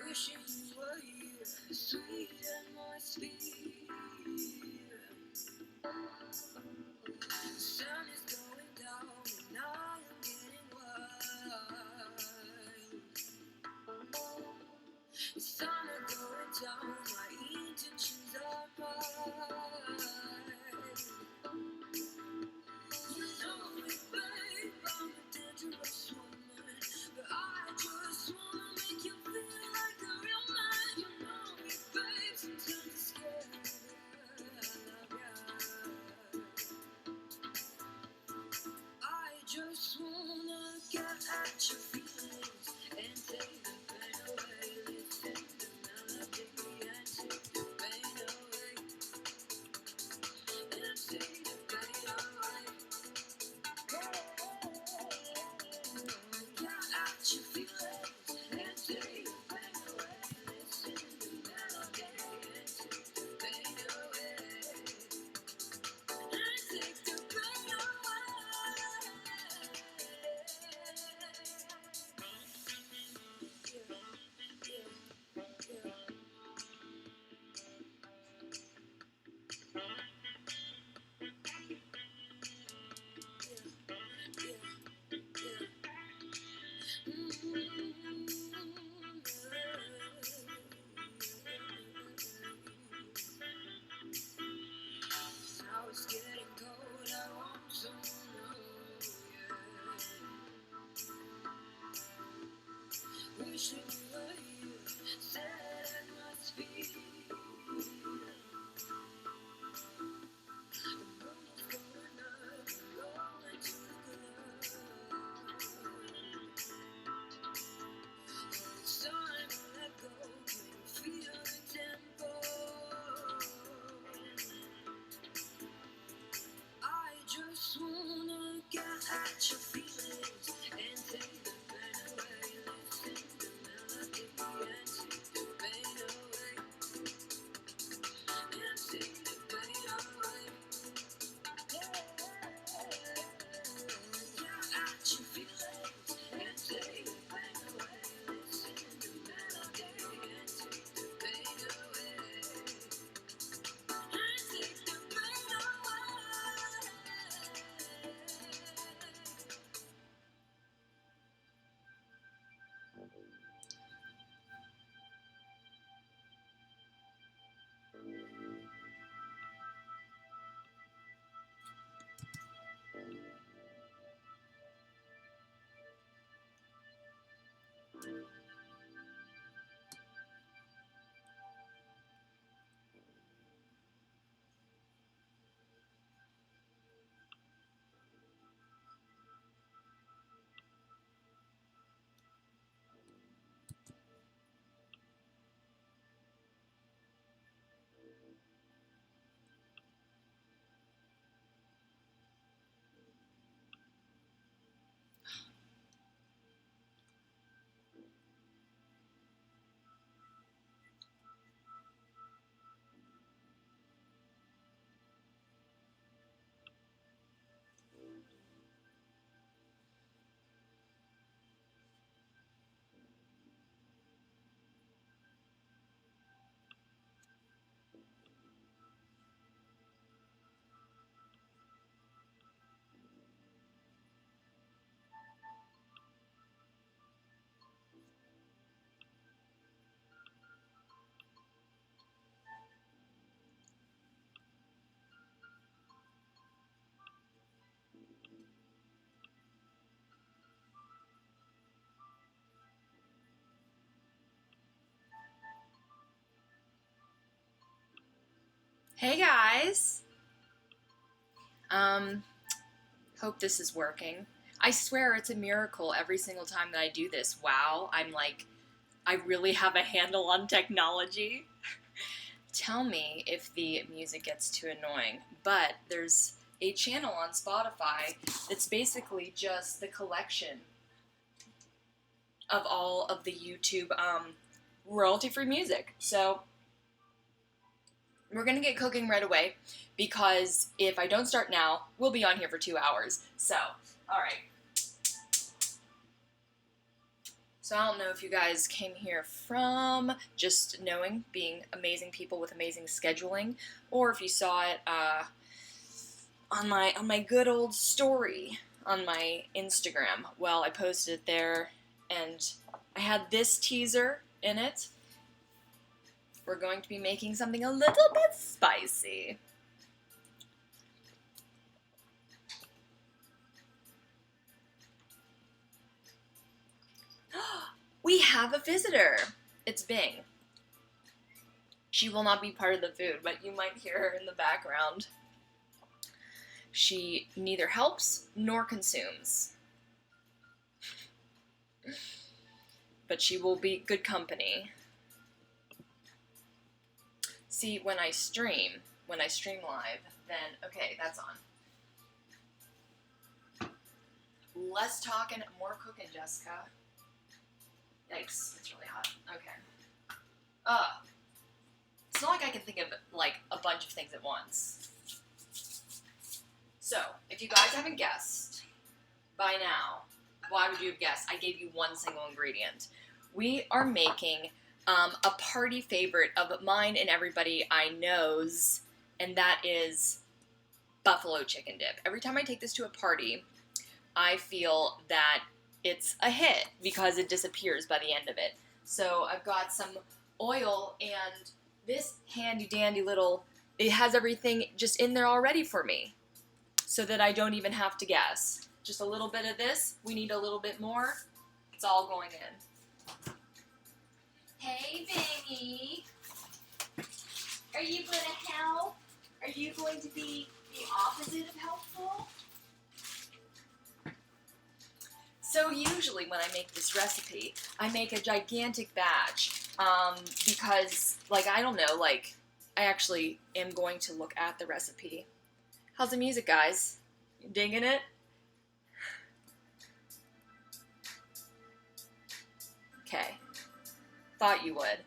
Wishing you were here, sweet and my speed. The sun is going down and I am getting wild. The summer going down, my intentions are bright. You know it, babe, I'm a dangerous woman, but I just wanna make you feel like a real man. You know it, babe, sometimes it's scary, but I love ya. I just wanna get at your feelings and take the pain away. Listen to melody and take the pain away. And take the pain away. Get at your feelings and take the pain away. Listen to melody and take the pain away. And take the pain away. Now it's getting cold, I want to know, yeah. Wishing you were here, sad at my feet. The moon is going up, going to the club. It's time to let go, can you feel the tempo? I just wanna get at your feelings and take the pain away. Listen to melody and take the pain away. And take the pain away. Get at your feelings and take the pain away. Listen to melody and take the pain away. And take the pain away. Hey guys! Hope this is working. I swear it's a miracle every single time that I do this. Wow, I really have a handle on technology. Tell me if the music gets too annoying, but there's a channel on Spotify that's basically just the collection of all of the YouTube royalty-free music. So we're gonna get cooking right away because if I don't start now, we'll be on here for 2 hours. So, all right. So I don't know if you guys came here from just knowing, being amazing people with amazing scheduling, or if you saw it on my good old story on my Instagram. Well, I posted it there, and I had this teaser in it. We're going to be making something a little bit spicy. We have a visitor. It's Bing. She will not be part of the food, but you might hear her in the background. She neither helps nor consumes. But she will be good company. See, when I stream live, then, okay, that's on. Less talking, more cooking, Jessica. Yikes, it's really hot. Okay. It's not like I can think of, like, a bunch of things at once. So, if you guys haven't guessed by now, why would you have guessed? I gave you one single ingredient. We are making a party favorite of mine and everybody I know's, and that is buffalo chicken dip. Every time I take this to a party, I feel that it's a hit because it disappears by the end of it. So I've got some oil and this handy dandy little, it has everything just in there already for me so that I don't even have to guess. Just a little bit of this. We need a little bit more. It's all going in. Hey, Bingy. Are you going to help? Are you going to be the opposite of helpful? So usually when I make this recipe, I make a gigantic batch because, like, I don't know, like, I actually am going to look at the recipe. How's the music, guys? You digging it? Okay. Thought you would.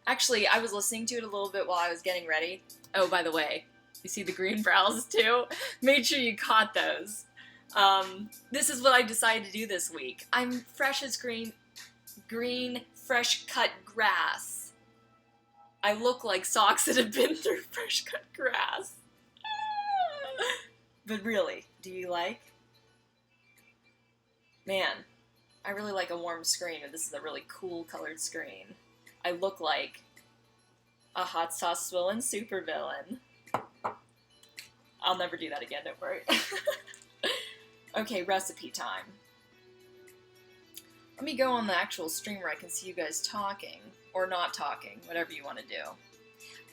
Actually, I was listening to it a little bit while I was getting ready. Oh, by the way, you see the green brows too? Made sure you caught those. This is what I decided to do this week. I'm fresh as green, fresh cut grass. I look like socks that have been through fresh cut grass. But really, do you like? Man, I really like a warm screen, and this is a really cool colored screen. I look like a hot sauce swilling supervillain. I'll never do that again, don't worry. Okay, recipe time. Let me go on the actual stream where I can see you guys talking, or not talking, whatever you want to do.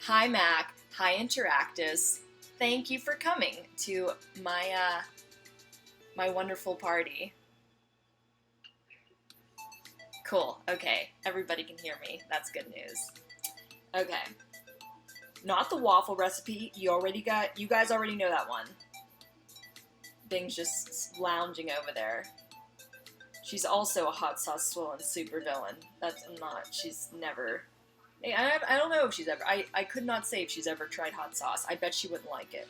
Hi Mac, hi Interactus. Thank you for coming to my my wonderful party. Cool, okay, everybody can hear me. That's good news. Okay. Not the waffle recipe, you guys already know that one. Bing's just lounging over there. She's also a hot sauce swollen supervillain. She's never... I don't know if she's ever... I could not say if she's ever tried hot sauce. I bet she wouldn't like it.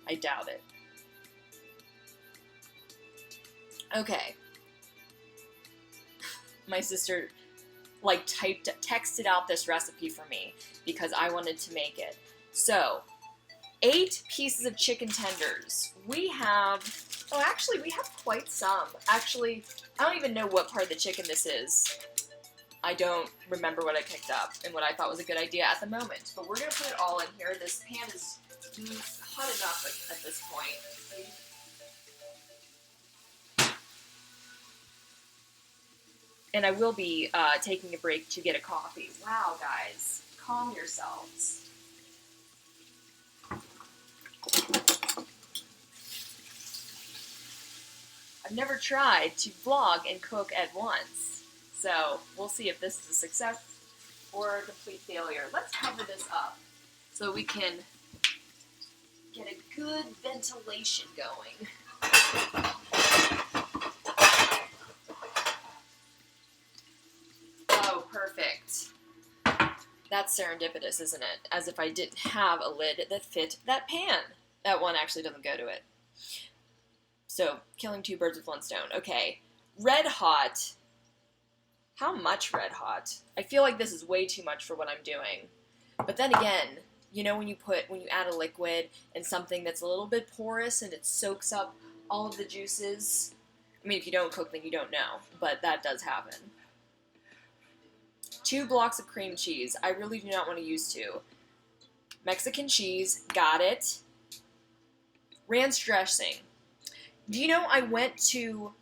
I doubt it. Okay. My sister, like, texted out this recipe for me because I wanted to make it. So, 8 pieces of chicken tenders. We have quite some. Actually, I don't even know what part of the chicken this is. I don't remember what I picked up and what I thought was a good idea at the moment. But we're going to put it all in here. This pan is hot enough at this point. And I will be taking a break to get a coffee. Wow, guys. Calm yourselves. I've never tried to vlog and cook at once, so we'll see if this is a success or a complete failure. Let's cover this up so we can get a good ventilation going. Oh, perfect. That's serendipitous, isn't it? As if I didn't have a lid that fit that pan. That one actually doesn't go to it. So, killing 2 birds with 1 stone. Okay. Red hot How much red hot? I feel like this is way too much for what I'm doing. But then again, you know when you add a liquid and something that's a little bit porous and it soaks up all of the juices? I mean, if you don't cook, then you don't know. But that does happen. 2 blocks of cream cheese. I really do not want to use 2. Mexican cheese. Got it. Ranch dressing. Do you know I went to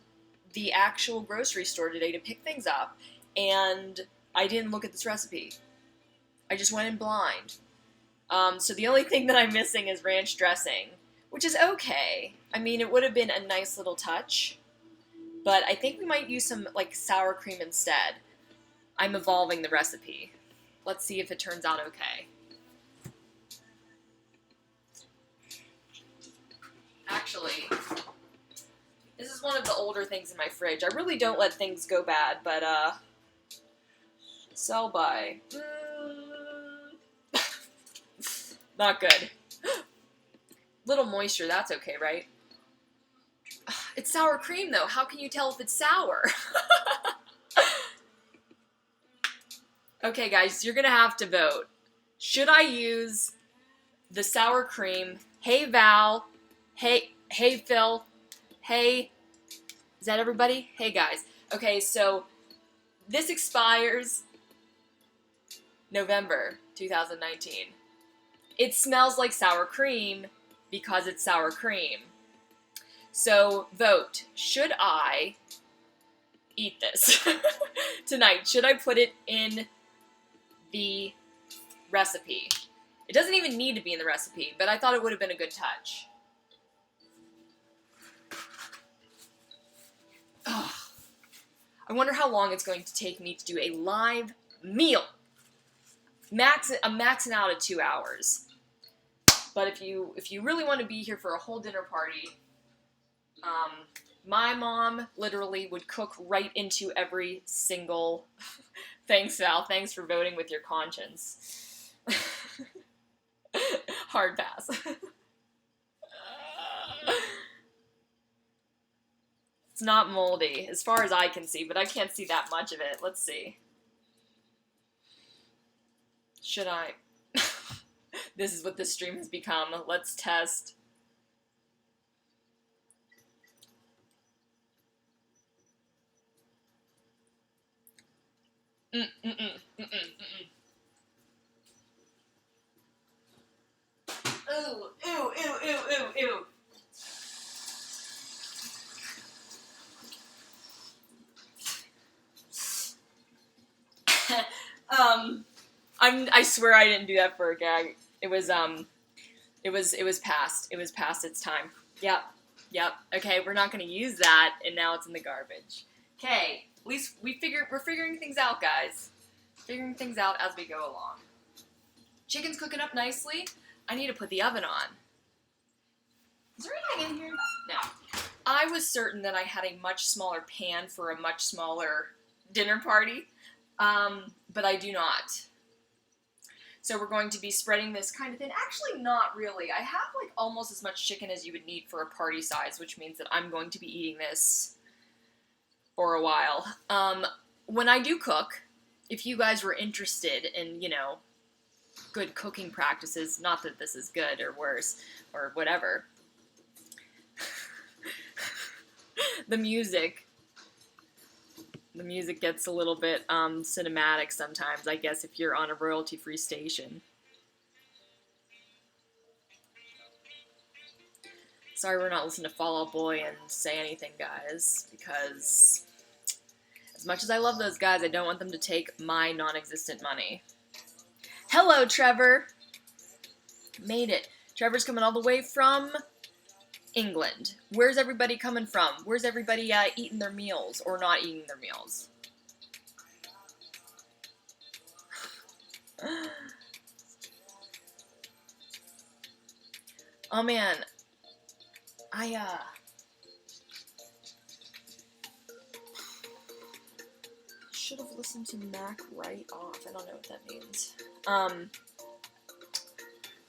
the actual grocery store today to pick things up, and I didn't look at this recipe. I just went in blind. So the only thing that I'm missing is ranch dressing, which is okay. I mean, it would have been a nice little touch, but I think we might use some, like, sour cream instead. I'm evolving the recipe. Let's see if it turns out okay. Actually, this is one of the older things in my fridge. I really don't let things go bad, but, sell by. Not good. Little moisture, that's okay, right? It's sour cream, though. How can you tell if it's sour? Okay, guys, you're gonna have to vote. Should I use the sour cream? Hey, Val. Hey, Phil. Hey, is that everybody? Hey, guys. Okay, so this expires November 2019. It smells like sour cream because it's sour cream. So vote. Should I eat this tonight? Should I put it in the recipe? It doesn't even need to be in the recipe, but I thought it would have been a good touch. Ugh. I wonder how long it's going to take me to do a live meal. I'm maxing out at 2 hours. But if you really want to be here for a whole dinner party, my mom literally would cook right into every single... Thanks, Val. Thanks for voting with your conscience. Hard pass. It's not moldy, as far as I can see, but I can't see that much of it. Let's see. Should I? This is what this stream has become. Let's test. Ooh. I swear I didn't do that for a gag. It was past its time. Yep. Okay, we're not gonna use that, and now it's in the garbage. Okay, at least we're figuring things out, guys. Figuring things out as we go along. Chicken's cooking up nicely. I need to put the oven on. Is there anything in here? No. I was certain that I had a much smaller pan for a much smaller dinner party, but I do not. So we're going to be spreading this kind of thin. Actually, not really. I have like almost as much chicken as you would need for a party size, which means that I'm going to be eating this for a while. When I do cook, if you guys were interested in, you know, good cooking practices, not that this is good or worse or whatever, the music gets a little bit cinematic sometimes, I guess, if you're on a royalty-free station. Sorry we're not listening to Fall Out Boy and Say Anything, guys, because as much as I love those guys, I don't want them to take my non-existent money. Hello, Trevor! Made it. Trevor's coming all the way from England. Where's everybody coming from? Where's everybody eating their meals or not eating their meals? Oh man, I should have listened to Mac right off. I don't know what that means.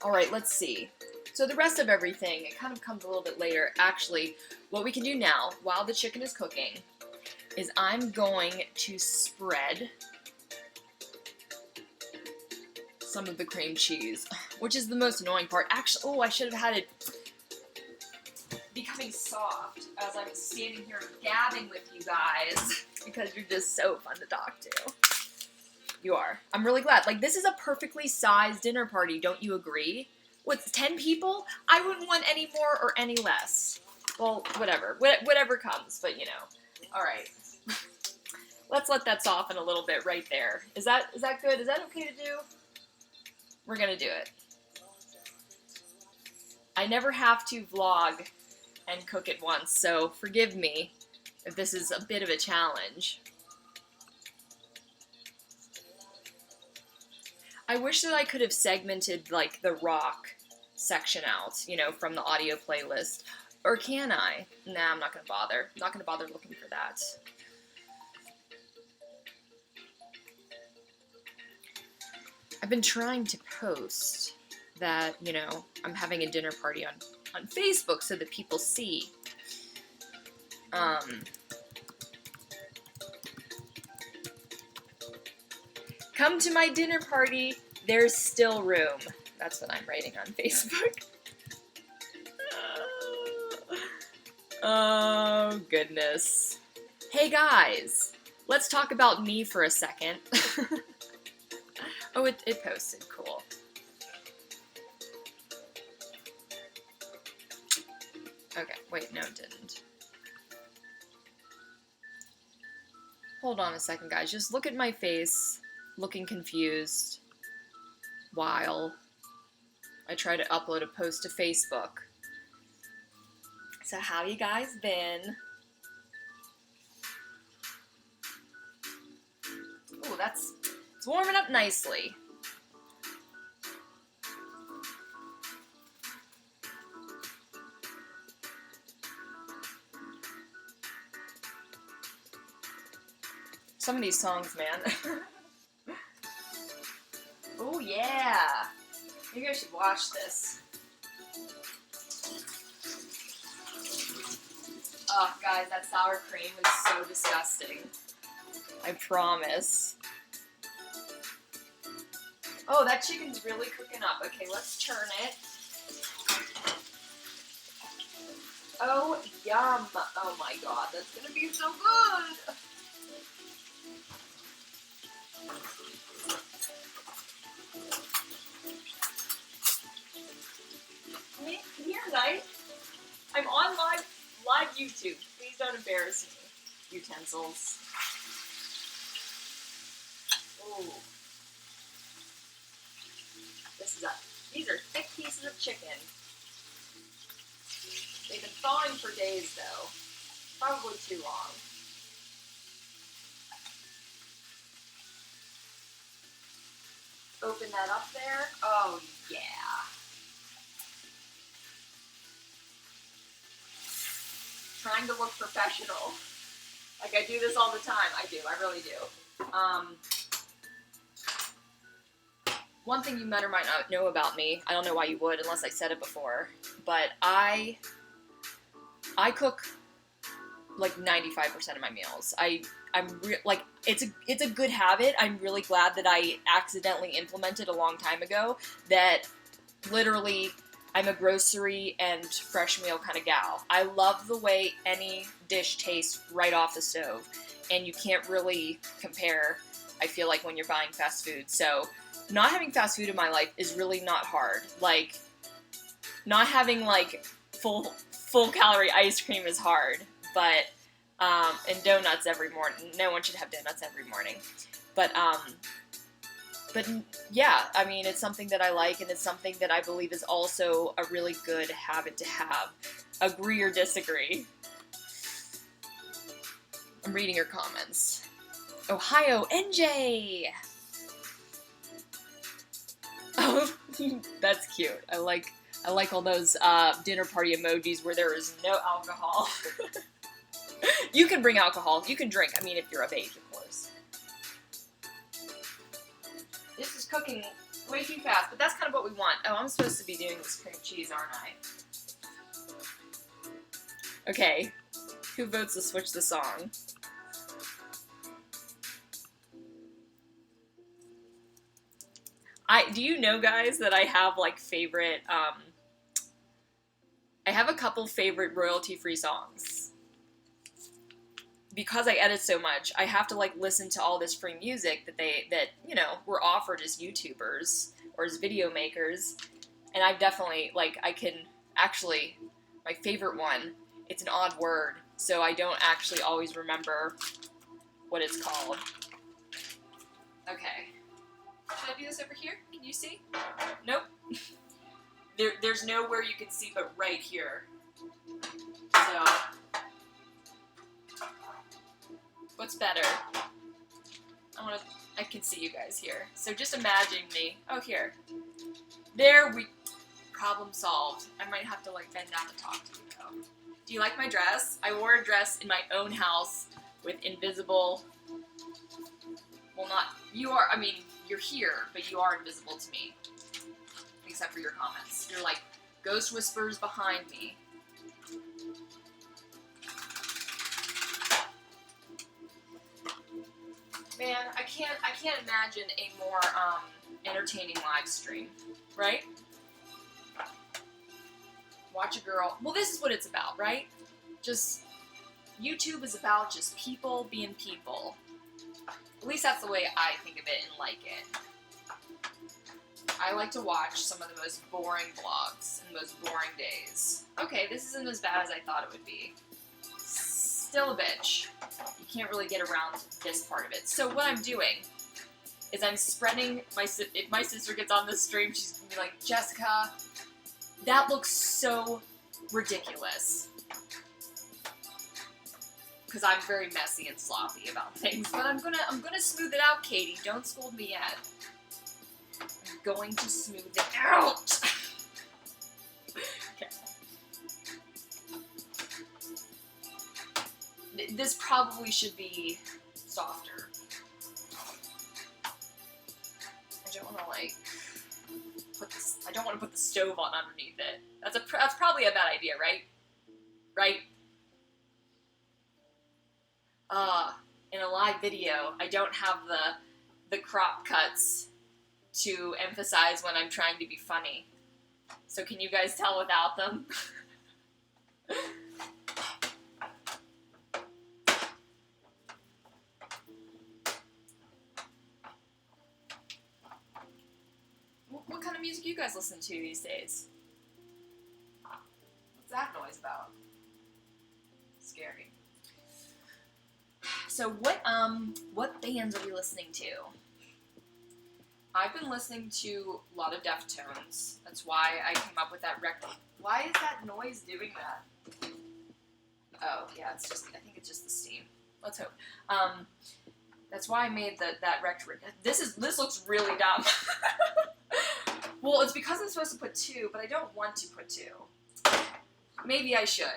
Alright, let's see. So the rest of everything, it kind of comes a little bit later. Actually, what we can do now, while the chicken is cooking, is I'm going to spread some of the cream cheese, which is the most annoying part. Actually, oh, I should have had it becoming soft as I'm standing here gabbing with you guys because you're just so fun to talk to. You are. I'm really glad. Like, this is a perfectly sized dinner party, don't you agree? What's 10 people? I wouldn't want any more or any less. Well, whatever. Whatever comes, but you know. Alright. Let's let that soften a little bit right there. Is that good? Is that okay to do? We're gonna do it. I never have to vlog and cook at once, so forgive me if this is a bit of a challenge. I wish that I could have segmented, like, the rock section out, you know, from the audio playlist. Or can I? Nah, I'm not gonna bother. I'm not gonna bother looking for that. I've been trying to post that, you know, I'm having a dinner party on Facebook so that people see. Come to my dinner party, there's still room. That's what I'm writing on Facebook. Oh, goodness. Hey, guys. Let's talk about me for a second. Oh, it posted. Cool. Okay, wait, no, it didn't. Hold on a second, guys. Just look at my face, looking confused, while I try to upload a post to Facebook. So how you guys been? Ooh, it's warming up nicely. Some of these songs, man. Oh yeah! Maybe I should watch this. Oh, guys, that sour cream is so disgusting. I promise. Oh, that chicken's really cooking up. Okay, let's turn it. Oh, yum. Oh my god, that's gonna be so good. Come here, knife. I'm on live YouTube. Please don't embarrass me, utensils. Ooh. These are thick pieces of chicken. They've been thawing for days, though. Probably too long. Open that up there. Oh, yeah. Trying to look professional. Like, I do this all the time. I do. I really do. One thing you might or might not know about me, I don't know why you would unless I said it before, but I cook like 95% of my meals. It's a good habit. I'm really glad that I accidentally implemented a long time ago that literally I'm a grocery and fresh meal kind of gal. I love the way any dish tastes right off the stove, and you can't really compare, I feel like, when you're buying fast food. So not having fast food in my life is really not hard. Like, not having, like, full calorie ice cream is hard, but, and donuts every morning. No one should have donuts every morning. But yeah, I mean, it's something that I like, and it's something that I believe is also a really good habit to have. Agree or disagree? I'm reading your comments. Ohio, NJ! Oh, that's cute. I like all those dinner party emojis where there is no alcohol. You can bring alcohol. You can drink. I mean, if you're of age, of course. This is cooking way too fast, but that's kind of what we want. Oh, I'm supposed to be doing this cream cheese, aren't I? Okay. Who votes to switch the song? Do you know, guys, that I have like favorite, I have a couple favorite royalty-free songs. Because I edit so much, I have to like listen to all this free music that you know, we're offered as YouTubers or as video makers. And I've definitely, like, I can actually, my favorite one, it's an odd word, so I don't actually always remember what it's called. Okay. Should I do this over here? Can you see? Nope. There's nowhere you can see but right here. So, what's better? I can see you guys here. So just imagine me. Oh, here. There we, problem solved. I might have to like bend down to talk to you though. Do you like my dress? I wore a dress in my own house with invisible, well, not, you are, I mean, you're here, but you are invisible to me. Except for your comments. You're like ghost whispers behind me. Man, I can't imagine a more entertaining live stream, right? Watch a girl. Well, this is what it's about, right? Just YouTube is about just people being people. At least that's the way I think of it and like it. I like to watch some of the most boring vlogs and most boring days. Okay, this isn't as bad as I thought it would be. Still a bitch. You can't really get around this part of it. So what I'm doing is I'm spreading if my sister gets on this stream, she's gonna be like, Jessica, that looks so ridiculous. Because I'm very messy and sloppy about things, but I'm gonna smooth it out, Katie. Don't scold me yet. I'm going to smooth it out. Okay. This probably should be softer. I don't want to like put this. I don't want to put the stove on underneath it. That's probably a bad idea, right? Right? In a live video, I don't have the crop cuts to emphasize when I'm trying to be funny. So can you guys tell without them? What kind of music do you guys listen to these days? What's that noise about? Scary. So what bands are we listening to? I've been listening to a lot of Deftones. That's why I came up with that record. Why is that noise doing that? Oh, yeah, I think it's just the steam. Let's hope. That's why I made that record. This looks really dumb. Well, it's because I'm supposed to put 2, but I don't want to put 2. Maybe I should.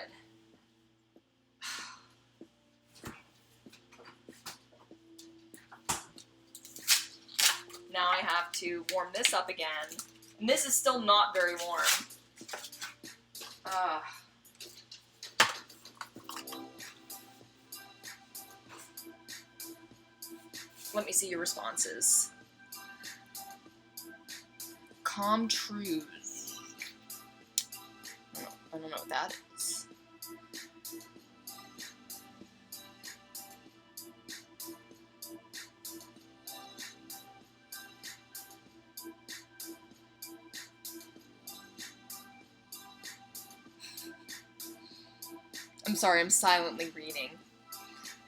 Now I have to warm this up again. And this is still not very warm. Let me see your responses. Calm truths. I don't know what that is. I'm sorry, I'm silently reading.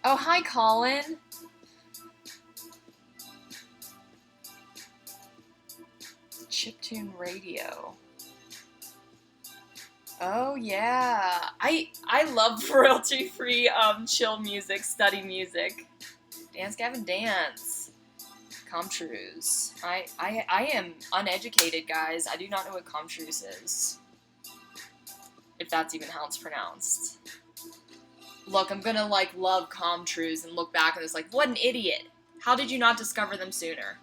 Oh, hi, Colin. Chiptune Radio. Oh, yeah. I love royalty-free, chill music, study music. Dance, Gavin, dance. Comtrues. I am uneducated, guys. I do not know what Comtrues is. If that's even how it's pronounced. Look, I'm gonna, like, love Comtrues and look back and it's like, what an idiot. How did you not discover them sooner?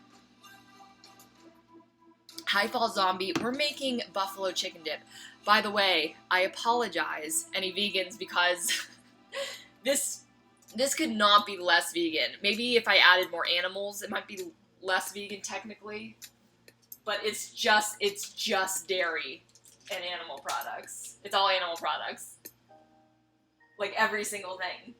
Hi, Fall Zombie. We're making buffalo chicken dip. By the way, I apologize, any vegans, because this could not be less vegan. Maybe if I added more animals, it might be less vegan technically. but it's just dairy and animal products. It's all animal products. Like every single thing.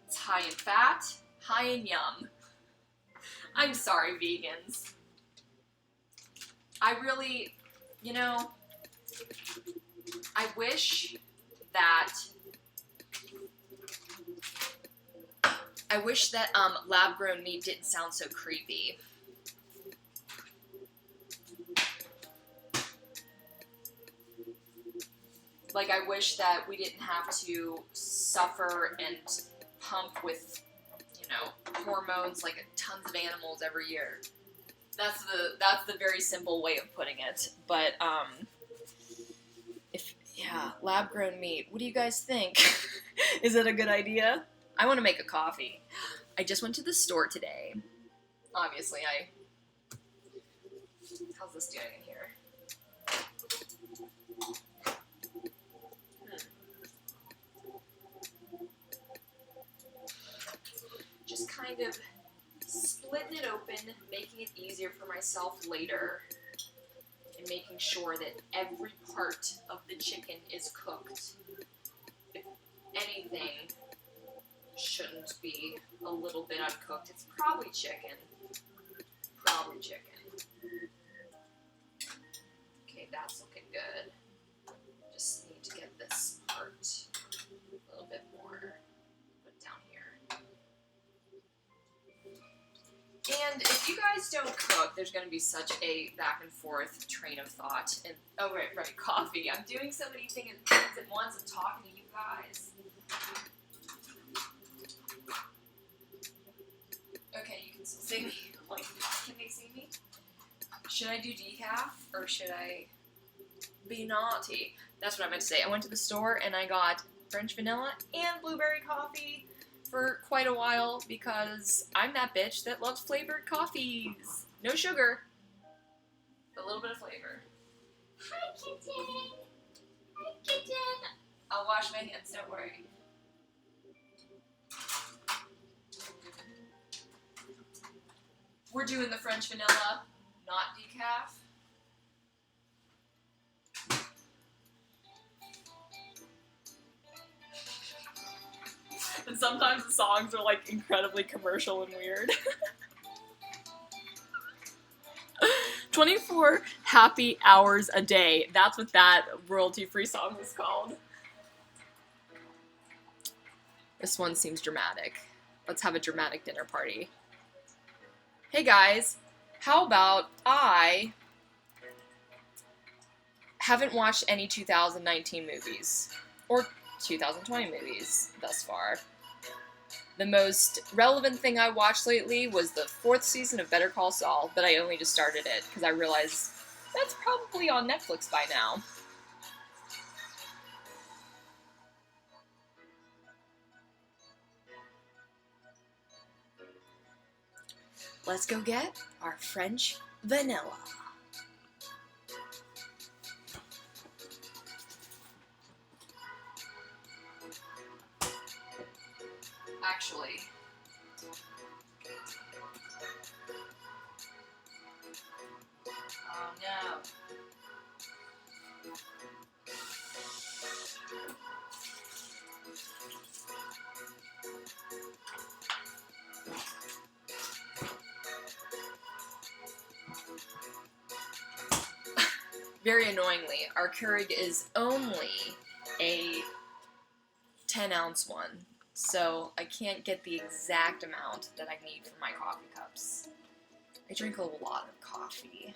It's high in fat, high in yum. I'm sorry, vegans. I really, I wish that lab-grown meat didn't sound so creepy. Like, I wish that we didn't have to suffer and pump with, hormones like tons of animals every year. That's the very simple way of putting it. But, lab-grown meat. What do you guys think? Is it a good idea? I want to make a coffee. I just went to the store today. Obviously, how's this doing in here? Just kind of splitting it open, making it easier for myself later, and making sure that every part of the chicken is cooked. If anything shouldn't be a little bit uncooked, it's probably chicken. Okay, that's looking good. Just need to get this part a little bit more put down here. And if you guys don't cook, there's going to be such a back and forth train of thought. And right, coffee. I'm doing so many things at once. I'm talking to you guys. Okay, you can still see me. Like, can they see me? Should I do decaf or should I be naughty? That's what I meant to say. I went to the store and I got French vanilla and blueberry coffee for quite a while because I'm that bitch that loves flavored coffees. No sugar, a little bit of flavor. Hi, kitten. Hi, kitten. I'll wash my hands, don't worry. We're doing the French vanilla, not decaf. And sometimes the songs are like incredibly commercial and weird. 24 happy hours a day. That's what that royalty-free song was called. This one seems dramatic. Let's have a dramatic dinner party. Hey guys, how about I haven't watched any 2019 movies, or 2020 movies thus far. The most relevant thing I watched lately was the 4th season of Better Call Saul, but I only just started it because I realized that's probably on Netflix by now. Let's go get our French vanilla. Actually, oh no. Very annoyingly, our Keurig is only a 10-ounce one, so I can't get the exact amount that I need for my coffee cups. I drink a lot of coffee.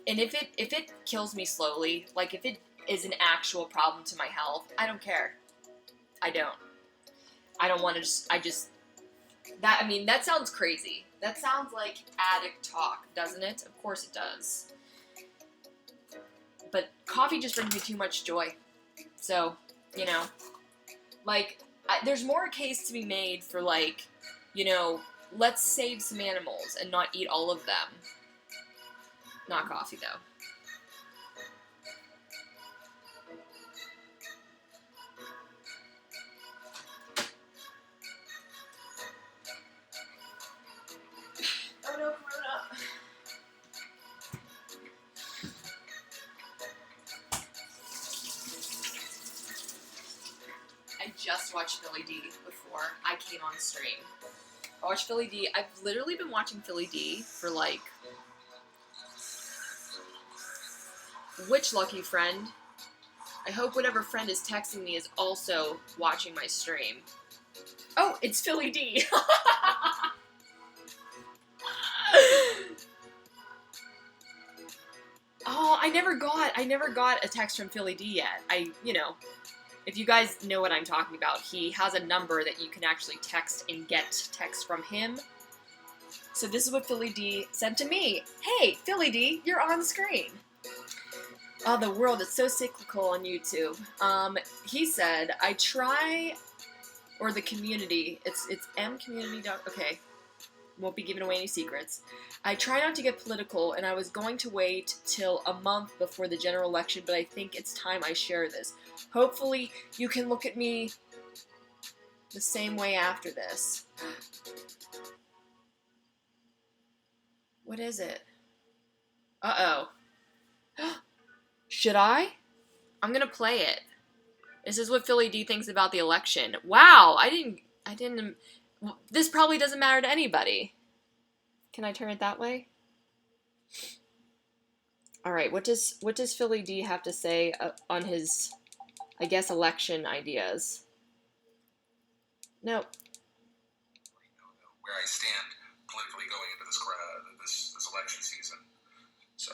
And if it kills me slowly, like if it is an actual problem to my health, I don't care. I don't want to that sounds crazy. That sounds like addict talk, doesn't it? Of course it does. But coffee just brings me too much joy. So, there's more a case to be made for, let's save some animals and not eat all of them. Not coffee, though. to watch Philly D before I came on stream. I watched Philly D. I've literally been watching Philly D for like... Which lucky friend? I hope whatever friend is texting me is also watching my stream. Oh, it's Philly D. Oh, I never got a text from Philly D yet. If you guys know what I'm talking about, he has a number that you can actually text and get text from him. So this is what Philly D sent to me. Hey, Philly D, you're on screen. Oh, the world is so cyclical on YouTube. He said, I try, or the community, it's mcommunity. Okay, won't be giving away any secrets. I try not to get political, and I was going to wait till a month before the general election, but I think it's time I share this. Hopefully, you can look at me the same way after this. What is it? Uh-oh. Should I? I'm gonna play it. This is what Philly D thinks about the election. Wow, I didn't, this probably doesn't matter to anybody. Can I turn it that way? Alright, what does Philly D have to say on his, I guess, election ideas? Nope. Where I stand politically going into this election season. So,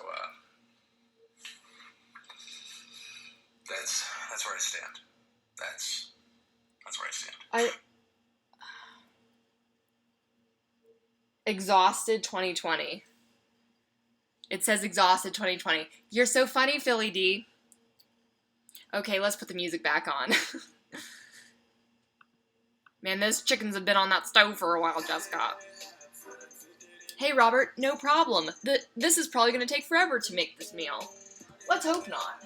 that's where I stand. That's where I stand. Exhausted 2020. It says exhausted 2020. You're so funny, Philly D. Okay, let's put the music back on. Man, those chickens have been on that stove for a while, Jessica. Hey, Robert, no problem. This is probably going to take forever to make this meal. Let's hope not.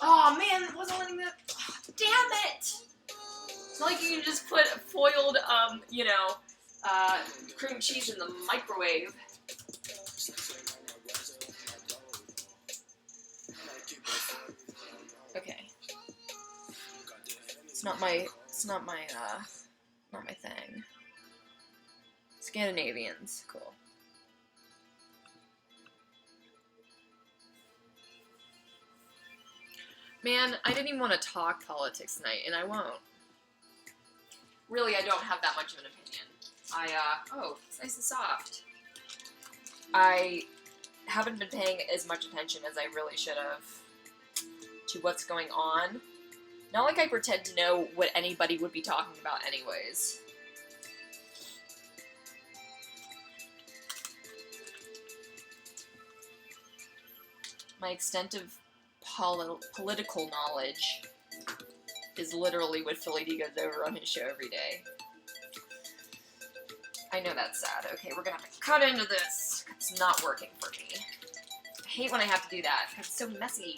Oh, man, it wasn't letting me... Oh, damn it! It's not like you can just put foiled, cream cheese in the microwave. Okay. It's not my thing. Scandinavians, cool. Man, I didn't even want to talk politics tonight, and I won't. Really, I don't have that much of an opinion. Oh, it's nice and soft. I haven't been paying as much attention as I really should have to what's going on. Not like I pretend to know what anybody would be talking about anyways. My extent of political knowledge is literally what Philly D goes over on his show every day. I know that's sad. Okay, we're gonna have to cut into this. It's not working for me. I hate when I have to do that. It's so messy.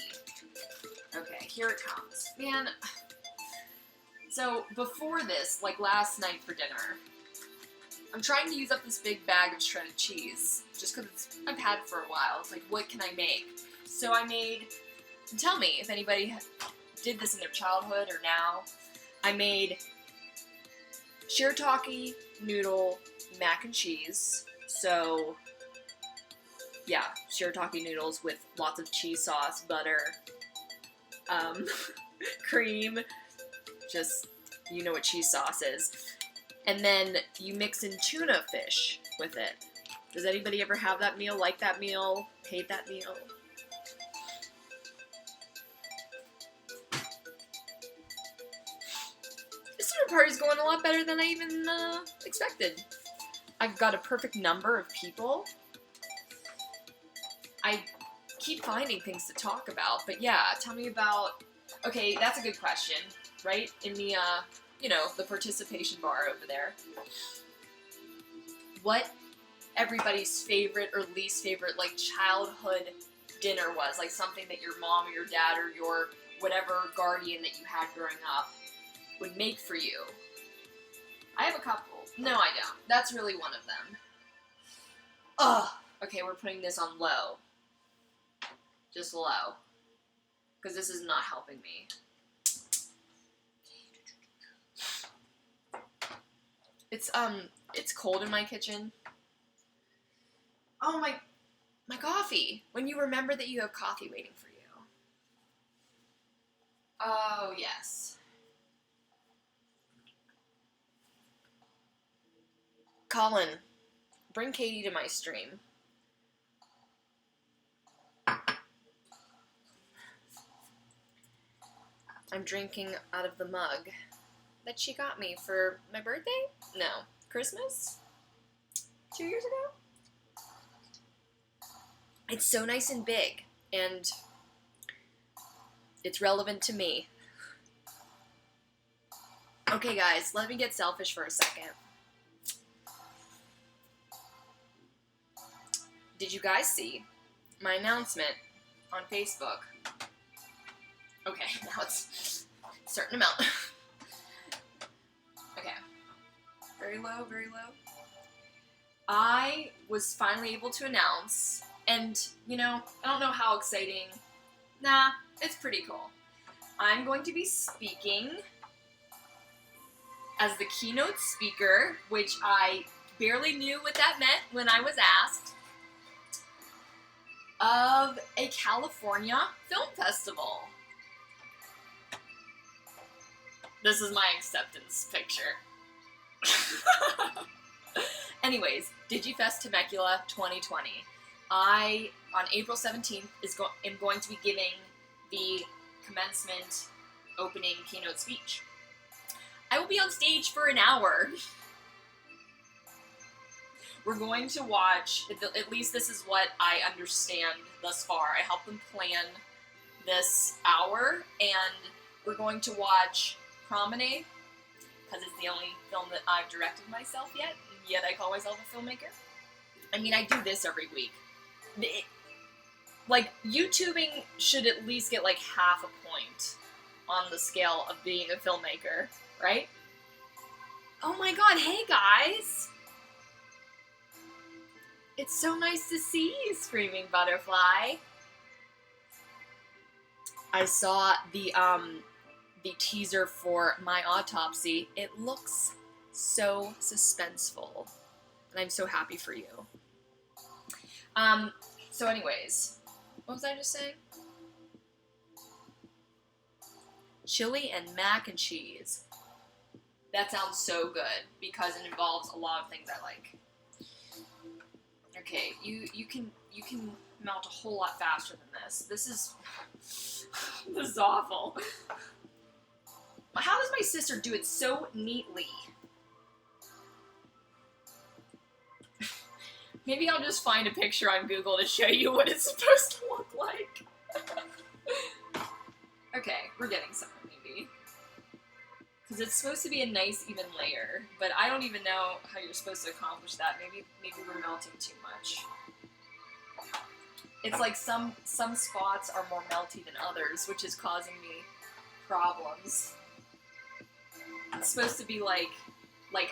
Okay, here it comes. Man. So, before this, like last night for dinner, I'm trying to use up this big bag of shredded cheese. Just because I've had it for a while. It's like, what can I make? So I made... Tell me if anybody did this in their childhood or now. I made shirataki noodle mac and cheese. So, yeah, shirataki noodles with lots of cheese sauce, butter, cream, just, you know what cheese sauce is. And then you mix in tuna fish with it. Does anybody ever have that meal, like that meal, hate that meal? This dinner party's going a lot better than I even expected. I've got a perfect number of people. I keep finding things to talk about, but yeah, tell me about... Okay, that's a good question, right? In the, the participation bar over there. What everybody's favorite or least favorite, like, childhood dinner was? Like, something that your mom or your dad or your whatever guardian that you had growing up would make for you. I have a couple. No, I don't. That's really one of them. Ugh. Okay, we're putting this on low. Just low. Because this is not helping me. It's cold in my kitchen. Oh, my coffee. When you remember that you have coffee waiting for you. Oh, yes. Colin, bring Katie to my stream. I'm drinking out of the mug that she got me for my birthday? No, Christmas? 2 years ago? It's so nice and big, and it's relevant to me. Okay, guys, let me get selfish for a second. Did you guys see my announcement on Facebook? Okay, now it's a certain amount. Okay. Very low, very low. I was finally able to announce, and, you know, I don't know how exciting. Nah, it's pretty cool. I'm going to be speaking as the keynote speaker, which I barely knew what that meant when I was asked, of a California film festival. This is my acceptance picture. Anyways, DigiFest Temecula 2020. I, on April 17th, am going to be giving the commencement opening keynote speech. I will be on stage for an hour. We're going to watch, at least this is what I understand thus far. I helped them plan this hour, and we're going to watch Promenade, because it's the only film that I've directed myself yet I call myself a filmmaker. I mean, I do this every week. Like, YouTubing should at least get like half a point on the scale of being a filmmaker, right? Oh my god, hey guys! It's so nice to see you, Screaming Butterfly. I saw the teaser for My Autopsy. It looks so suspenseful, and I'm so happy for you. So anyways, what was I just saying? Chili and mac and cheese. That sounds so good, because it involves a lot of things I like. Okay, you can melt a whole lot faster than this. This is awful. How does my sister do it so neatly? Maybe I'll just find a picture on Google to show you what it's supposed to look like. Okay, we're getting somewhere, maybe. Because it's supposed to be a nice, even layer, but I don't even know how you're supposed to accomplish that. Maybe we're melting too much. It's like some spots are more melty than others, which is causing me problems. It's supposed to be like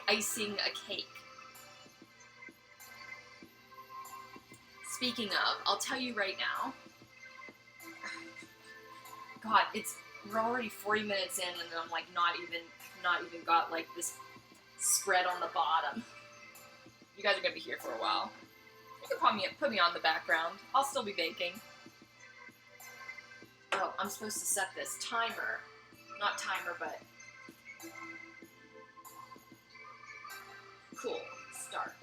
icing a cake. Speaking of, I'll tell you right now. God, we're already 40 minutes in, and I'm like not even got like this spread on the bottom. You guys are gonna be here for a while. You can put me on the background. I'll still be baking. Oh, I'm supposed to set this timer. Not timer, but cool. Start.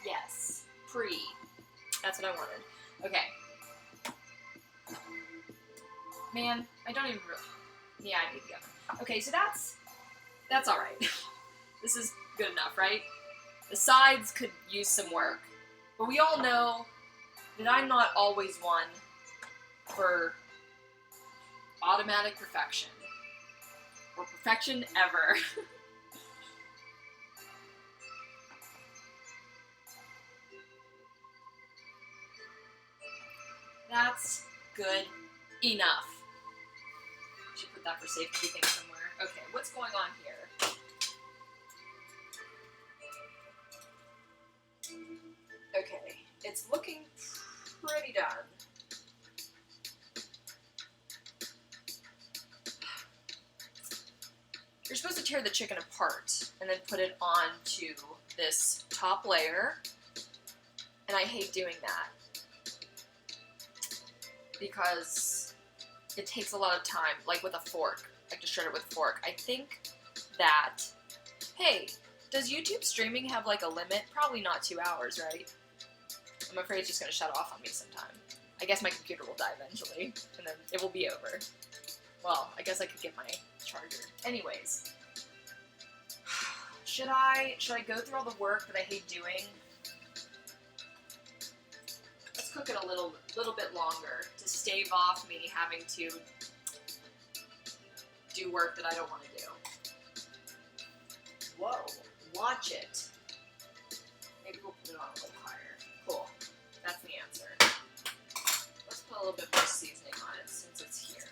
Yes. Pre. That's what I wanted. Okay. Man, I don't even really... Yeah, I need the oven. Okay, so that's alright. This is good enough, right? The sides could use some work. But we all know that I'm not always one for automatic perfection. Or perfection ever. That's good enough. Should put that for safekeeping somewhere. Okay, what's going on here? Okay, it's looking pretty done. You're supposed to tear the chicken apart and then put it onto this top layer. And I hate doing that because it takes a lot of time, like with a fork. I like to shred it with a fork. I think that, hey, does YouTube streaming have like a limit? Probably not 2 hours, right? I'm afraid it's just going to shut off on me sometime. I guess my computer will die eventually, and then it will be over. Well, I guess I could get my charger. Anyways, should I go through all the work that I hate doing? Let's cook it a little bit longer to stave off me having to do work that I don't want to do. Whoa, watch it. Maybe we'll put it on a little higher. Cool, that's the answer. Let's put a little bit more seasoning on it since it's here.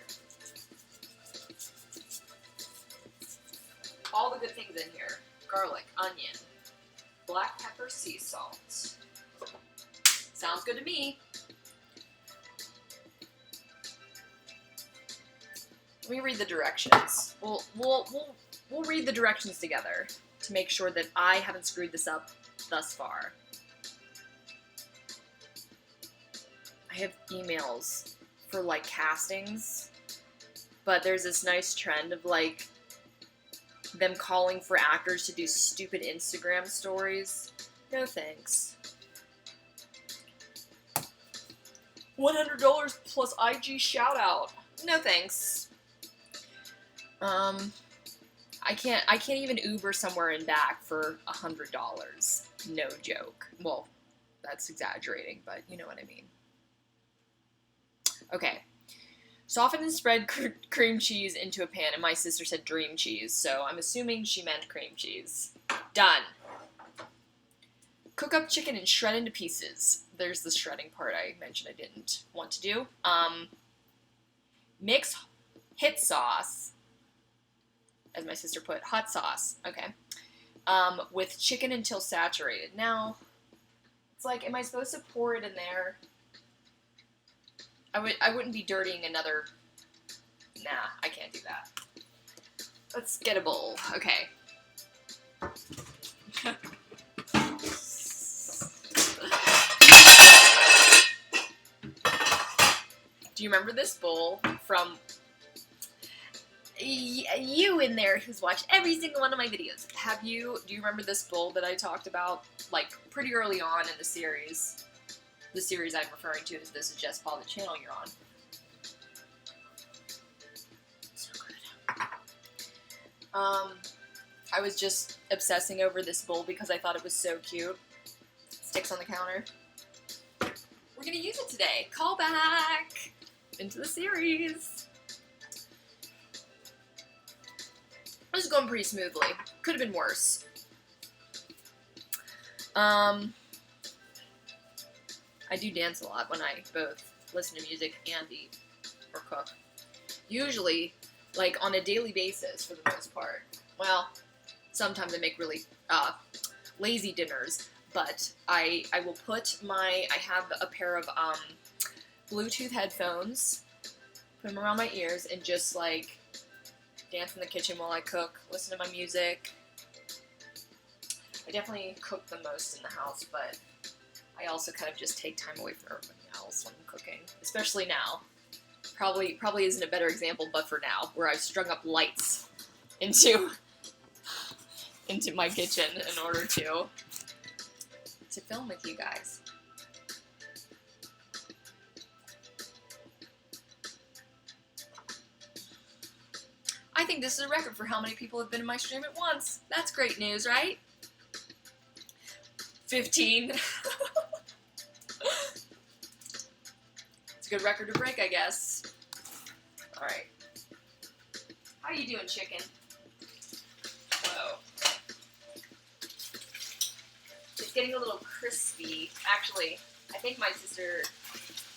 All the good things in here. Garlic, onion, black pepper, sea salt. Sounds good to me. Let me read the directions. We'll read the directions together to make sure that I haven't screwed this up thus far. I have emails for like castings, but there's this nice trend of like them calling for actors to do stupid Instagram stories. No thanks. $100 plus IG shout out. No thanks. I can't even Uber somewhere and back for $100. No joke. Well, that's exaggerating, but you know what I mean. Okay. Soften and spread cream cheese into a pan, and my sister said dream cheese, so I'm assuming she meant cream cheese. Done. Cook up chicken and shred into pieces. There's the shredding part I mentioned I didn't want to do. Mix hit sauce, as my sister put, hot sauce, okay, with chicken until saturated. Now, it's like, am I supposed to pour it in there? I wouldn't be dirtying another. Nah, I can't do that. Let's get a bowl. Okay. Do you remember this bowl from you in there who's watched every single one of my videos? Do you remember this bowl that I talked about like pretty early on in the series? The series I'm referring to is This Is Just Paul, the channel you're on. So good. I was just obsessing over this bowl because I thought it was so cute. Sticks on the counter. We're gonna use it today. Call back into the series. This is going pretty smoothly. Could have been worse. I do dance a lot when I both listen to music and eat or cook. Usually, like on a daily basis for the most part. Well, sometimes I make really lazy dinners, but I will put I have a pair of Bluetooth headphones, put them around my ears, and just like dance in the kitchen while I cook, listen to my music. I definitely cook the most in the house, but I also kind of just take time away from everybody else when I'm cooking, especially now. Probably isn't a better example, but for now, where I've strung up lights into my kitchen in order to film with you guys. I think this is a record for how many people have been in my stream at once. That's great news, right? 15. It's a good record to break, I guess. Alright. How you doing, chicken? Whoa. It's getting a little crispy. Actually, I think my sister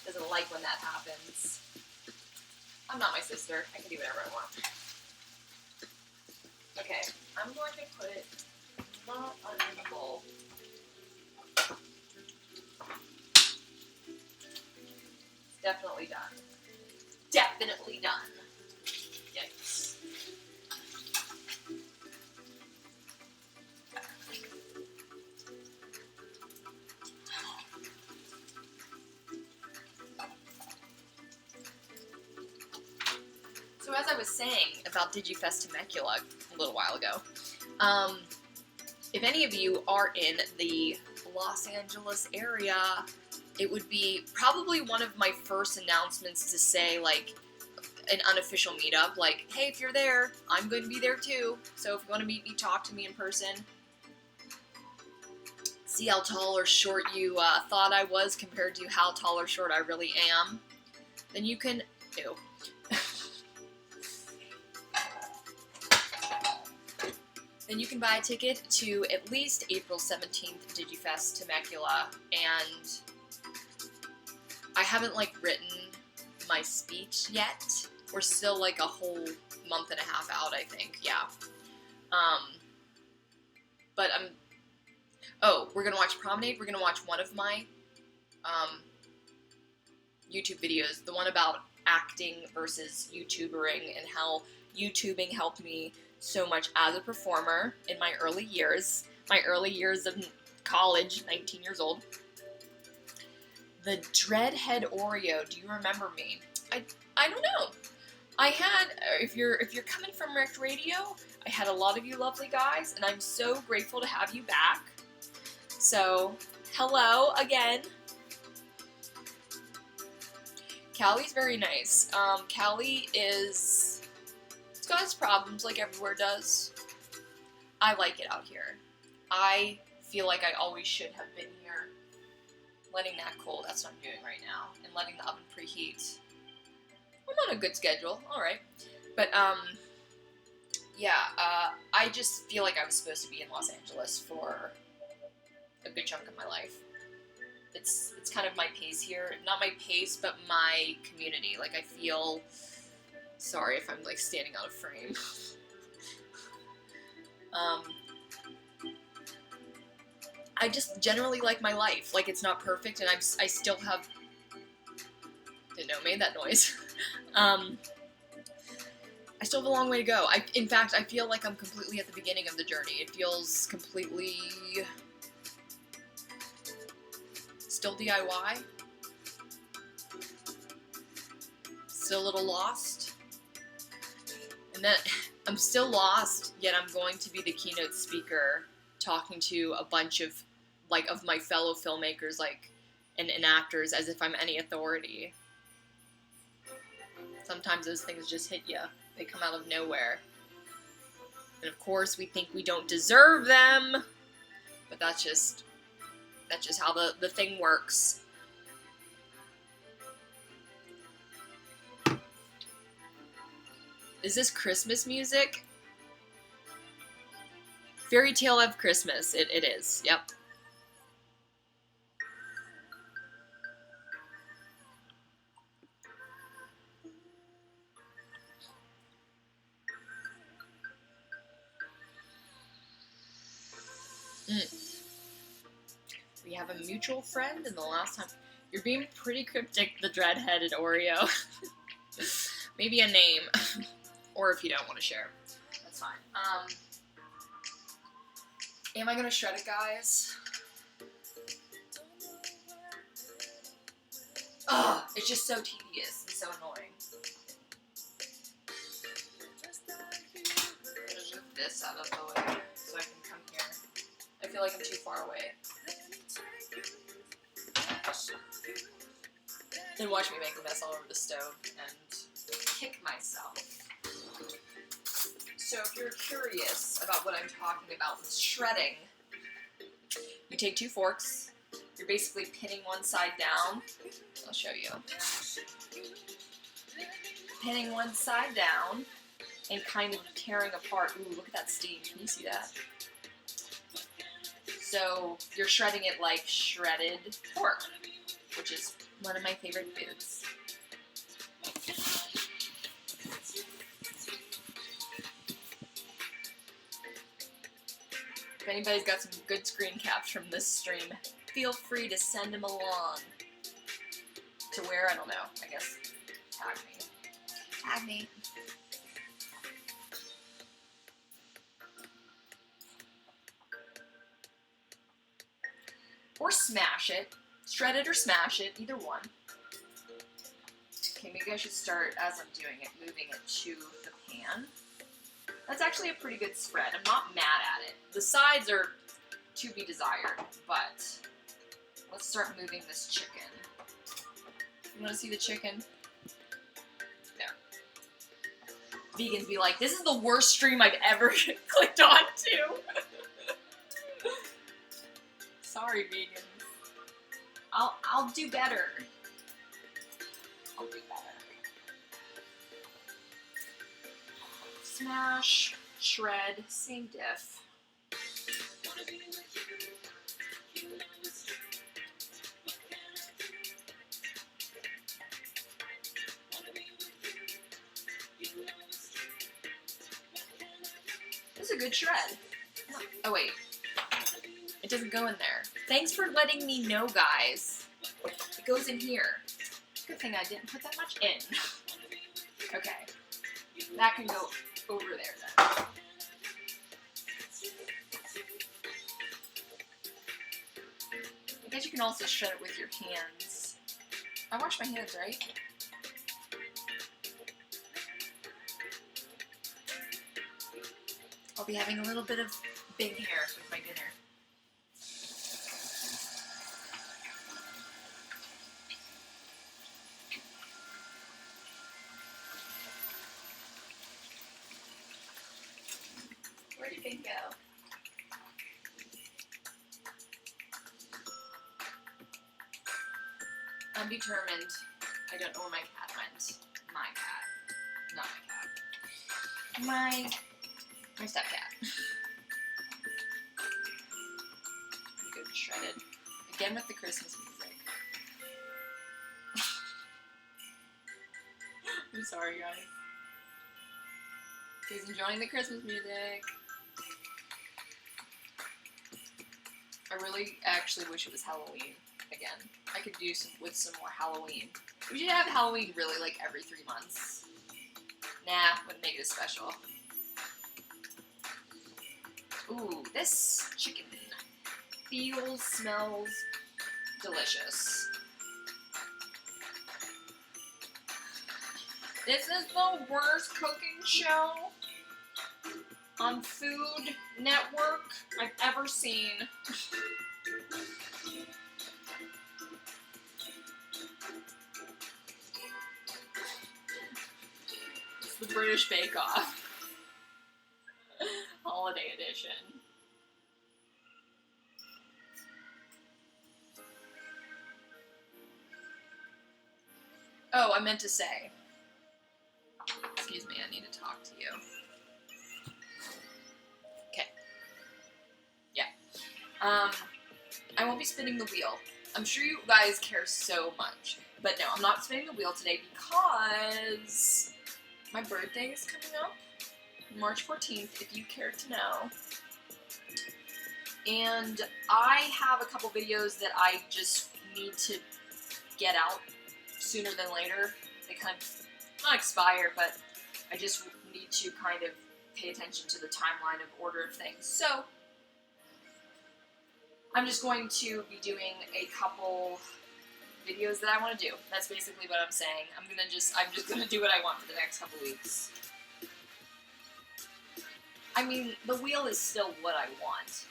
doesn't like when that happens. I'm not my sister. I can do whatever I want. Okay, I'm going to put it not under the bowl. Definitely done. Definitely done. Yikes. as I was saying about DigiFest Temecula a little while ago, if any of you are in the Los Angeles area, it would be probably one of my first announcements to say, like, an unofficial meetup, like, hey, if you're there, I'm going to be there too, so if you want to meet me, talk to me in person. See how tall or short you thought I was compared to how tall or short I really am. Then you can... Ew. Then you can buy a ticket to at least April 17th DigiFest Temecula, and I haven't, like, written my speech yet. We're still, like, a whole month and a half out, I think, yeah. But we're gonna watch Promenade. We're gonna watch one of my YouTube videos, the one about acting versus YouTubering and how YouTubing helped me so much as a performer in my early years of college, 19 years old. The Dreadhead Oreo, do you remember me? I don't know. I had, if you're coming from Rec Radio, I had a lot of you lovely guys, and I'm so grateful to have you back. So, hello again. Cali's very nice. Cali it's got its problems like everywhere does. I like it out here. I feel like I always should have been here. Letting that cool, that's what I'm doing right now. And letting the oven preheat. I'm on a good schedule, alright. But, I just feel like I was supposed to be in Los Angeles for a good chunk of my life. It's kind of my pace here. Not my pace, but my community. Like, I feel... Sorry if I'm, like, standing out of frame. I just generally like my life. Like, it's not perfect, and I still have... Didn't know it made that noise. I still have a long way to go. In fact, I feel like I'm completely at the beginning of the journey. It feels completely... Still DIY. Still a little lost. And then I'm still lost, yet I'm going to be the keynote speaker talking to a bunch of my fellow filmmakers, like, and actors as if I'm any authority. Sometimes those things just hit you. They come out of nowhere. And of course, we think we don't deserve them, but that's just how the thing works. Is this Christmas music? Fairy Tale of Christmas. It is. Yep. We have a mutual friend, and the last time... You're being pretty cryptic, the dread-headed Oreo. Maybe a name. Or if you don't want to share. That's fine. Am I going to shred it, guys? Ugh, it's just so tedious and so annoying. I'm going to move this out of the way so I can come here. I feel like I'm too far away. And watch me make a mess all over the stove and kick myself. So if you're curious about what I'm talking about with shredding, you take 2 forks, you're basically pinning one side down. I'll show you. Pinning one side down and kind of tearing apart. Ooh, look at that steam. Can you see that? So you're shredding it like shredded pork, which is one of my favorite foods. If anybody's got some good screen caps from this stream, feel free to send them along. To where? I don't know. I guess tag me. Tag me. Or smash it. Shred it or smash it. Either one. Okay, maybe I should start, as I'm doing it, moving it to the pan. That's actually a pretty good spread. I'm not mad at it. The sides are to be desired, but let's start moving this chicken. You want to see the chicken? There. Vegans be like, this is the worst stream I've ever clicked on to. Sorry, vegans. I'll do better. I'll do better. Smash, shred, same diff. This is a good shred. Oh wait, it doesn't go in there. Thanks for letting me know, guys. It goes in here. Good thing I didn't put that much in. Okay, that can go over there then. I guess you can also shred it with your hands. I wash my hands, right? I'll be having a little bit of big hair with my dinner. Where did it go? I'm determined. I don't know where my cat went. My cat. Not my cat. My stepcat. Good shredded. Again with the Christmas music. I'm sorry, guys. He's enjoying the Christmas music. I really actually wish it was Halloween again. I could do with some more Halloween. We should have Halloween really like every 3 months. Nah, wouldn't make it a special. Ooh, this chicken smells delicious. This is the worst cooking show on Food Network I've ever seen. It's the British Bake Off. Holiday edition. Oh, I meant to say. Excuse me, I need to talk to you. Okay. Yeah. I won't be spinning the wheel. I'm sure you guys care so much. But no, I'm not spinning the wheel today because my birthday is coming up. March 14th, if you care to know. And I have a couple videos that I just need to get out sooner than later. They kind of, not expire, but I just need to kind of pay attention to the timeline of order of things. So, I'm just going to be doing a couple videos that I want to do. That's basically what I'm saying. I'm just gonna do what I want for the next couple weeks. I mean, the wheel is still what I want.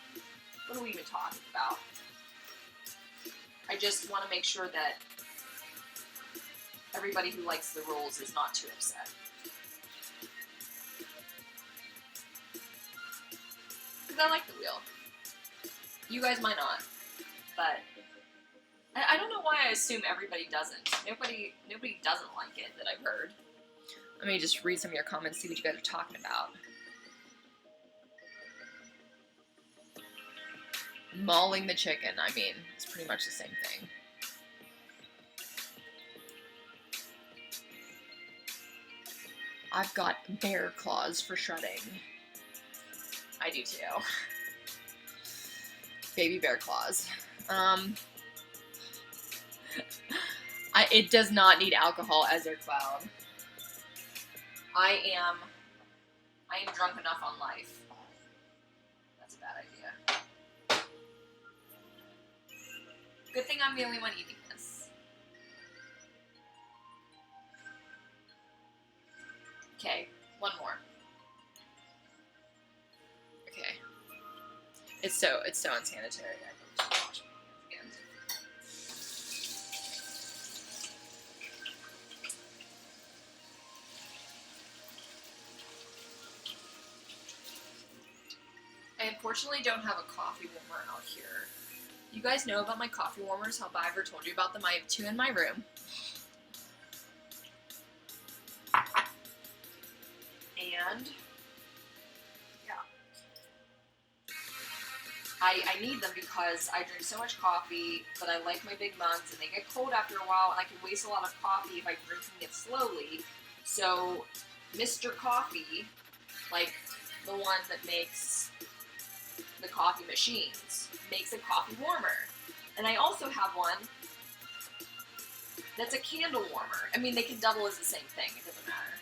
What are we even talking about? I just want to make sure that everybody who likes the rules is not too upset. Because I like the wheel. You guys might not. But I don't know why I assume everybody doesn't. Nobody doesn't like it that I've heard. Let me just read some of your comments, see what you guys are talking about. Mauling the chicken, I mean, it's pretty much the same thing. I've got bear claws for shredding. I do too. Baby bear claws. It does not need alcohol, Ezra Cloud. I am drunk enough on life. That's a bad idea. Good thing I'm the only one eating this. It's so unsanitary. I think we should wash my hands again. I unfortunately don't have a coffee warmer out here. You guys know about my coffee warmers? Have I ever told you about them? I have 2 in my room. And yeah, I need them because I drink so much coffee, but I like my big mugs, and they get cold after a while, and I can waste a lot of coffee if I'm drinking it slowly. So Mr. Coffee, like the one that makes the coffee machines, makes a coffee warmer. And I also have one that's a candle warmer. I mean, they can double as the same thing. It doesn't matter.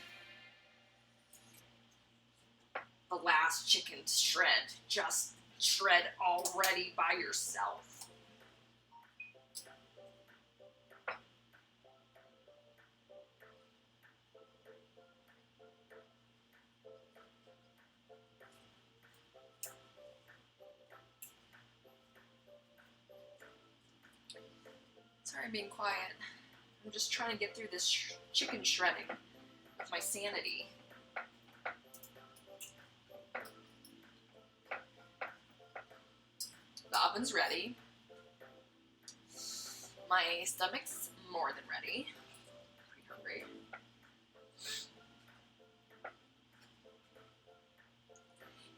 The last chicken shred. Just shred already by yourself. Sorry I'm being quiet. I'm just trying to get through this chicken shredding with my sanity. The oven's ready. My stomach's more than ready. Pretty hungry.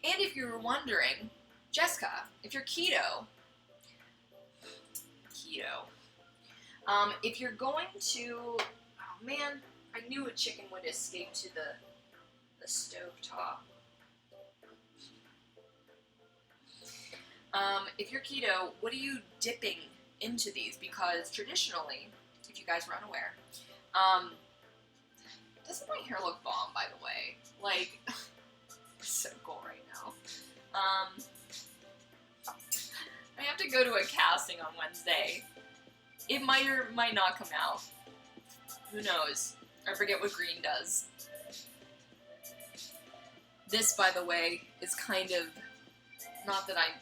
And if you were wondering, Jessica, if you're keto, if you're going to, oh man, I knew a chicken would escape to the stove top. If you're keto, what are you dipping into these? Because traditionally, if you guys were unaware, doesn't my hair look bomb, by the way? Like, it's so cool right now. I have to go to a casting on Wednesday. It might or might not come out. Who knows? I forget what green does. This, by the way, is kind of, not that I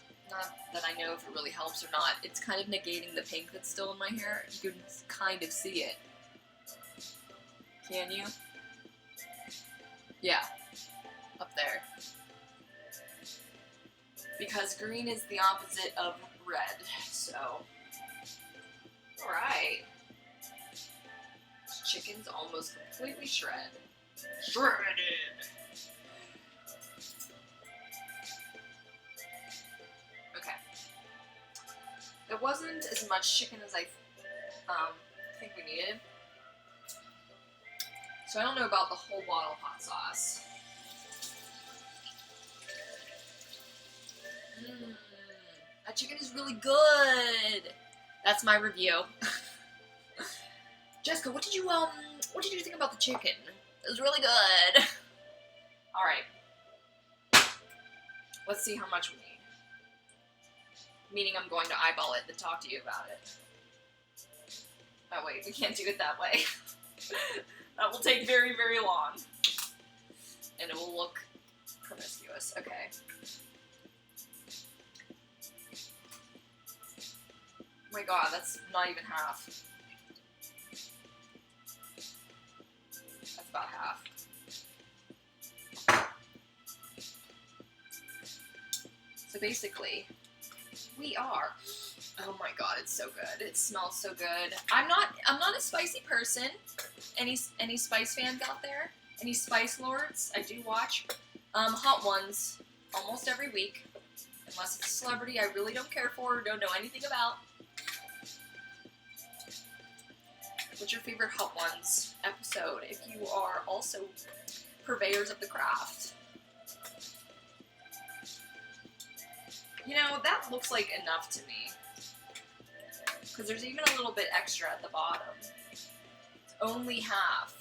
know if it really helps or not, it's kind of negating the pink that's still in my hair. You can kind of see it. Can you? Yeah. Up there. Because green is the opposite of red, so. Alright. Chicken's almost completely shredded. Okay. There wasn't as much chicken as I think we needed. So I don't know about the whole bottle of hot sauce. That chicken is really good. That's my review. Jessica, what did you think about the chicken? It was really good. All right. Let's see how much we need. Meaning I'm going to eyeball it and talk to you about it. Oh wait, we can't do it that way. That will take very, very long. And it will look promiscuous. Okay. Oh my god, that's not even half. That's about half. So basically, we are. Oh my god, it's so good. It smells so good. I'm not a spicy person. Any spice fans out there? Any spice lords? I do watch Hot Ones almost every week. Unless it's a celebrity I really don't care for or don't know anything about. What's your favorite Hot Ones episode if you are also purveyors of the craft? You know, that looks like enough to me. Because there's even a little bit extra at the bottom. It's only half.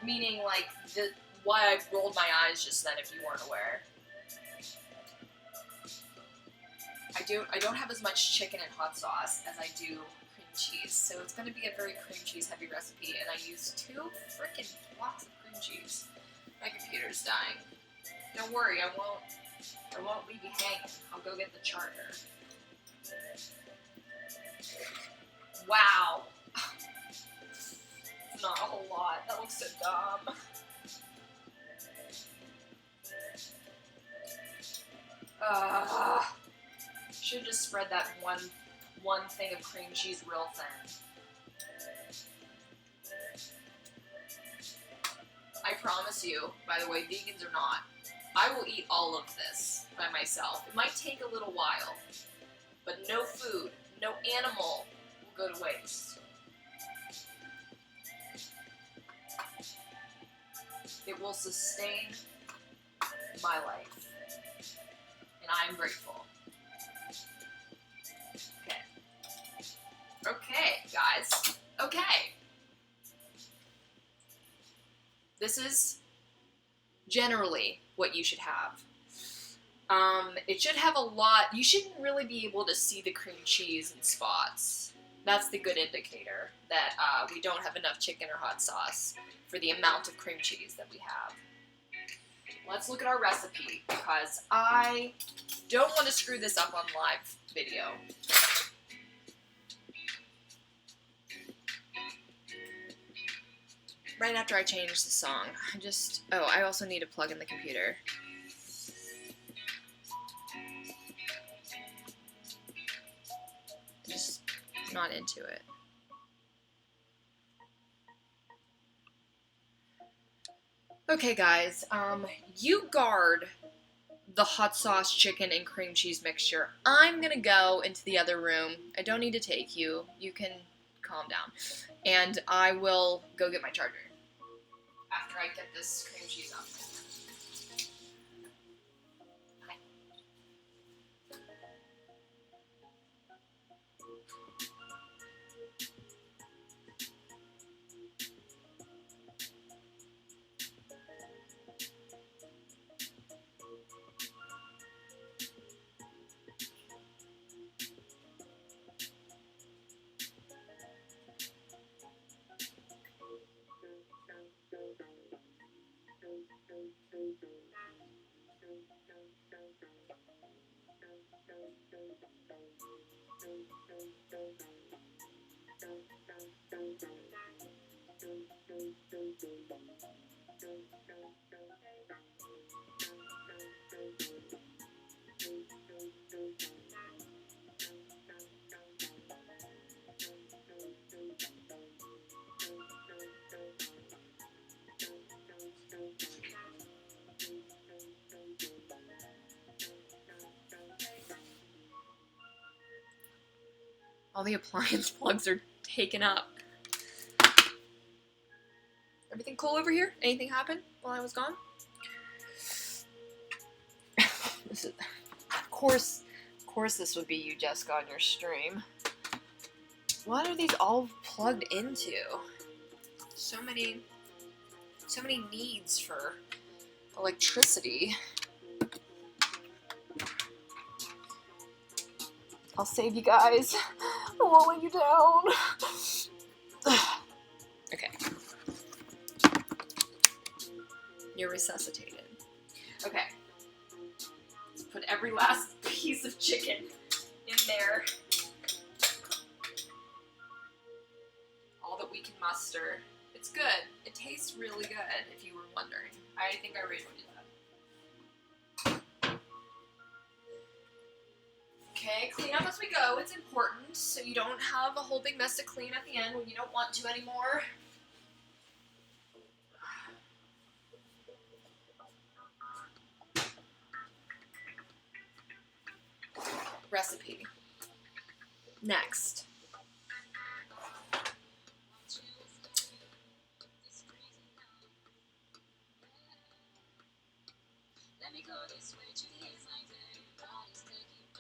Meaning, like, why I rolled my eyes just then, if you weren't aware. I don't have as much chicken and hot sauce as I do cream cheese, so it's going to be a very cream cheese heavy recipe, and I use 2 freaking blocks of cream cheese. My computer's dying. Don't worry, I won't leave you hanging. I'll go get the charger. Wow. Not a whole lot. That looks so dumb. Should just spread that one thing of cream cheese real thin. I promise you, by the way, vegans or not, I will eat all of this by myself. It might take a little while, but no food, no animal will go to waste. It will sustain my life, and I'm grateful. Okay, guys. Okay. This is generally what you should have. It should have a lot. You shouldn't really be able to see the cream cheese in spots. That's the good indicator that we don't have enough chicken or hot sauce for the amount of cream cheese that we have. Let's look at our recipe because I don't want to screw this up on live video. Right after I change the song, I also need to plug in the computer. Just not into it. Okay, guys, you guard the hot sauce, chicken, and cream cheese mixture. I'm gonna go into the other room. I don't need to take you. You can calm down. And I will go get my charger after I get this cream cheese up. All the appliance plugs are taken up. Everything cool over here? Anything happen while I was gone? This is, of course this would be you, Jessica, on your stream. What are these all plugged into? So many needs for electricity. I'll save you guys. I won't let you down. Okay. You're resuscitated. Okay. Let's put every last piece of chicken in there. All that we can muster. It's good. It tastes really good, if you were wondering. I think I already told you that. Okay, clean up as we go. It's important, so you don't have a whole big mess to clean at the end when you don't want to anymore. Recipe. Next.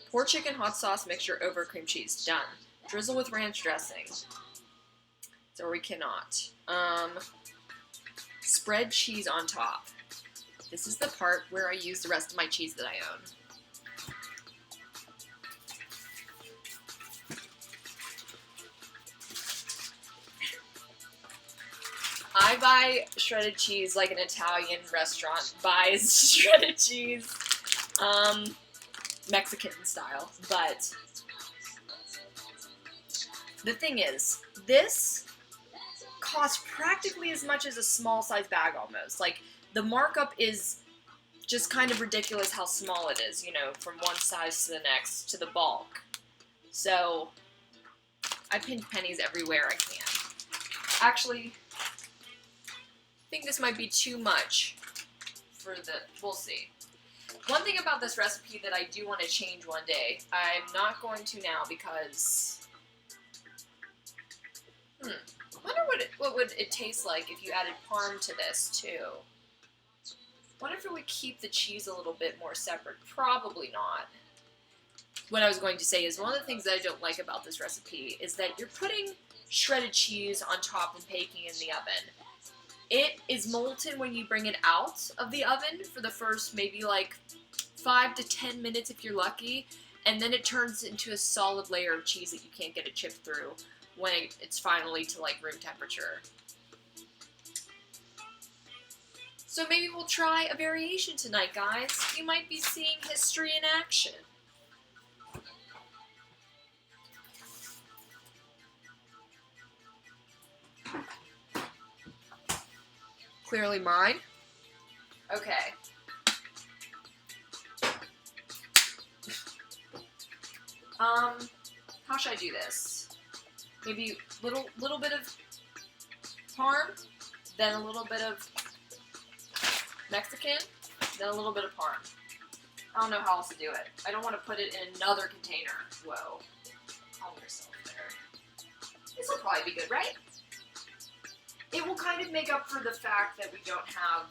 Pour chicken hot sauce mixture over cream cheese. Done. Drizzle with ranch dressing. So we cannot. Spread cheese on top. This is the part where I use the rest of my cheese that I own. I buy shredded cheese like an Italian restaurant buys shredded cheese, Mexican style. But the thing is, this costs practically as much as a small size bag almost. Like, the markup is just kind of ridiculous how small it is, you know, from one size to the next to the bulk. So I pinch pennies everywhere I can. Actually, I think this might be too much for we'll see. One thing about this recipe that I do want to change one day, I'm not going to now because, I wonder what would it taste like if you added parm to this too. What if it would keep the cheese a little bit more separate? Probably not. What I was going to say is one of the things that I don't like about this recipe is that you're putting shredded cheese on top and baking in the oven. It is molten when you bring it out of the oven for the first maybe like 5 to 10 minutes if you're lucky, and then it turns into a solid layer of cheese that you can't get it chipped through when it's finally to like room temperature. So maybe we'll try a variation tonight, guys. You might be seeing history in action. Clearly mine. Okay. How should I do this? Maybe little bit of parm, then a little bit of Mexican, then a little bit of parm. I don't know how else to do it. I don't want to put it in another container. Whoa. Calm yourself there. This will probably be good, right? It will kind of make up for the fact that we don't have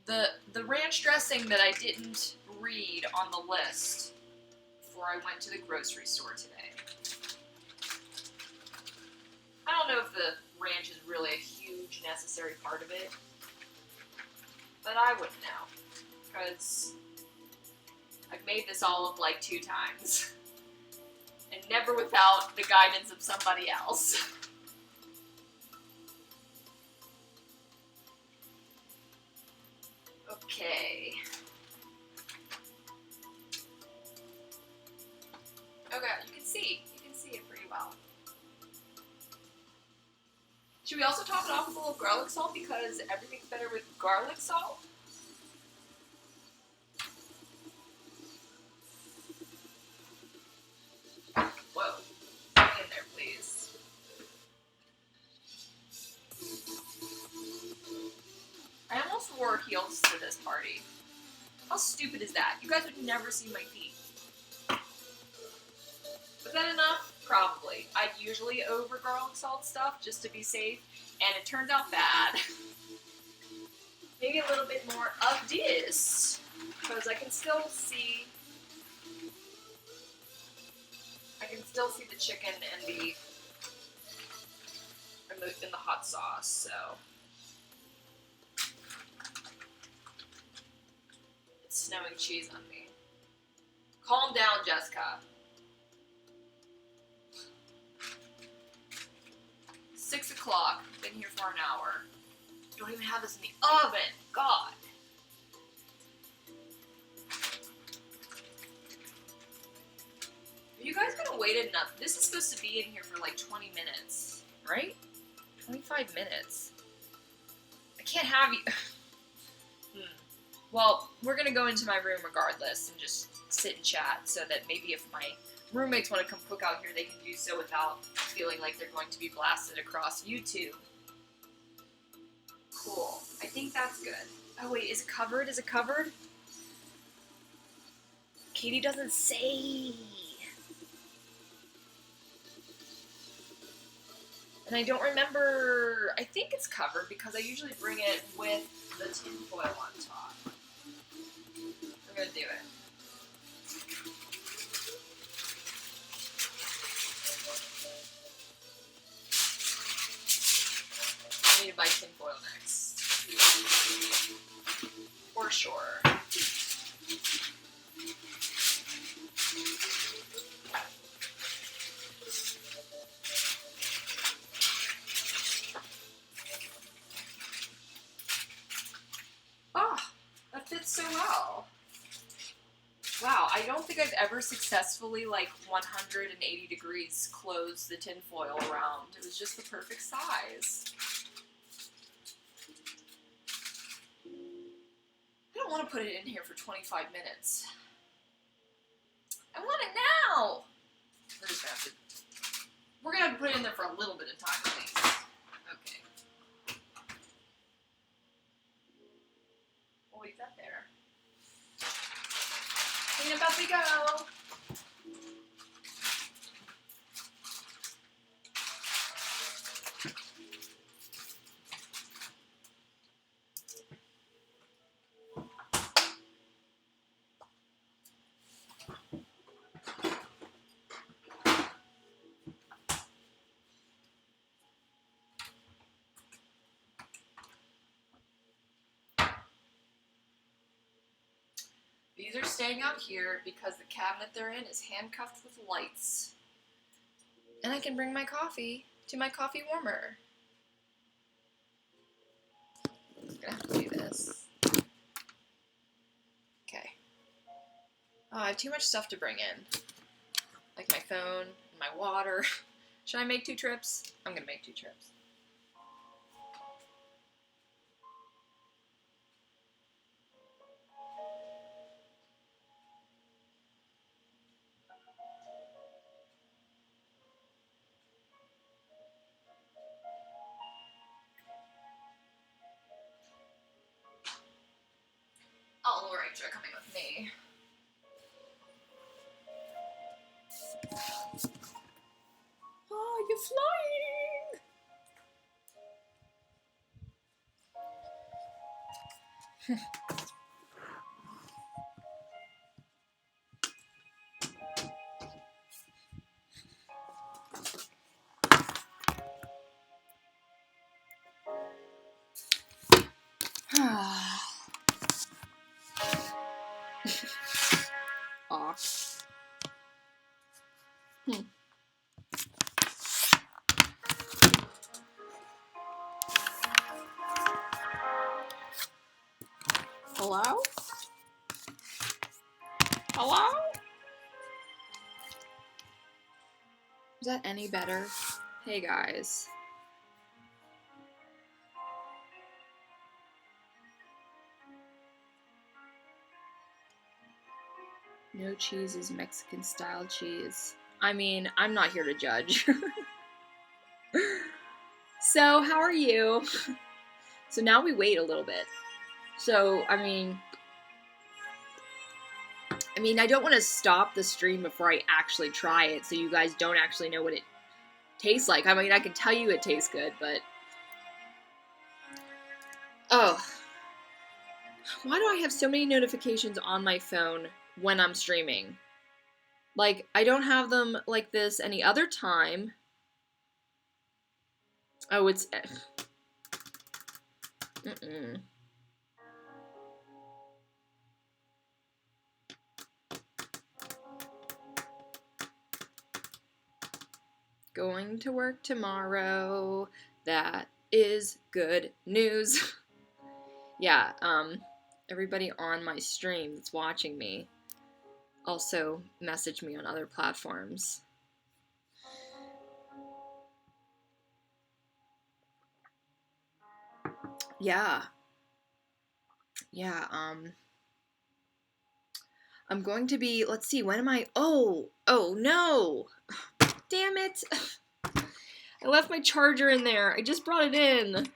the ranch dressing that I didn't read on the list before I went to the grocery store today. I don't know if the ranch is really a huge necessary part of it, but I wouldn't know, because I've made this all of like 2 times, and never without the guidance of somebody else. Okay. Okay, you can see it pretty well. Should we also top it off with a little garlic salt because everything's better with garlic salt? Whoa. Get in there, please. I almost wore heels to this party. How stupid is that? You guys would never see my feet. Was that enough? Probably. I usually over garlic salt stuff just to be safe, and it turns out bad. Maybe a little bit more of this, because I can still see the chicken and the hot sauce, so it's snowing cheese on me. Calm down, Jessica. 6 o'clock, been here for an hour. Don't even have this in the oven, God. Are you guys gonna wait enough? This is supposed to be in here for like 20 minutes, right? 25 minutes. I can't have you. Well, we're gonna go into my room regardless and just sit and chat so that maybe if my roommates want to come cook out here, they can do so without feeling like they're going to be blasted across YouTube. Cool. I think that's good. Oh wait, is it covered? Is it covered? Katie doesn't say. And I don't remember, I think it's covered because I usually bring it with the tin foil on top. I'm gonna do it. I need to buy tin foil next. For sure. it so well. Wow, I don't think I've ever successfully, like, 180 degrees closed the tin foil around. It was just the perfect size. I don't want to put it in here for 25 minutes. I want it now! We're gonna have to put it in there for a little bit of time, at least. Okay. We'll leave that there. Clean up as we go. These are staying out here because the cabinet they're in is handcuffed with lights. And I can bring my coffee to my coffee warmer. I'm gonna have to do this. Okay. Oh, I have too much stuff to bring in. Like my phone, my water. Should I make 2 trips? I'm gonna make 2 trips. All the rights are coming with me. Oh, you're flying! Aw. Hello? Hello? Is that any better? Hey guys. No cheese is Mexican style cheese. I mean, I'm not here to judge. So, how are you? So now we wait a little bit. So, I mean, I don't want to stop the stream before I actually try it, so you guys don't actually know what it tastes like. I mean, I can tell you it tastes good, but... Oh. Why do I have so many notifications on my phone when I'm streaming? Like, I don't have them like this any other time. Oh, it's... Going to work tomorrow. That is good news. Yeah, everybody on my stream that's watching me also message me on other platforms. Yeah. Yeah, I'm going to be, let's see, when am I, oh no! Damn it! I left my charger in there. I just brought it in.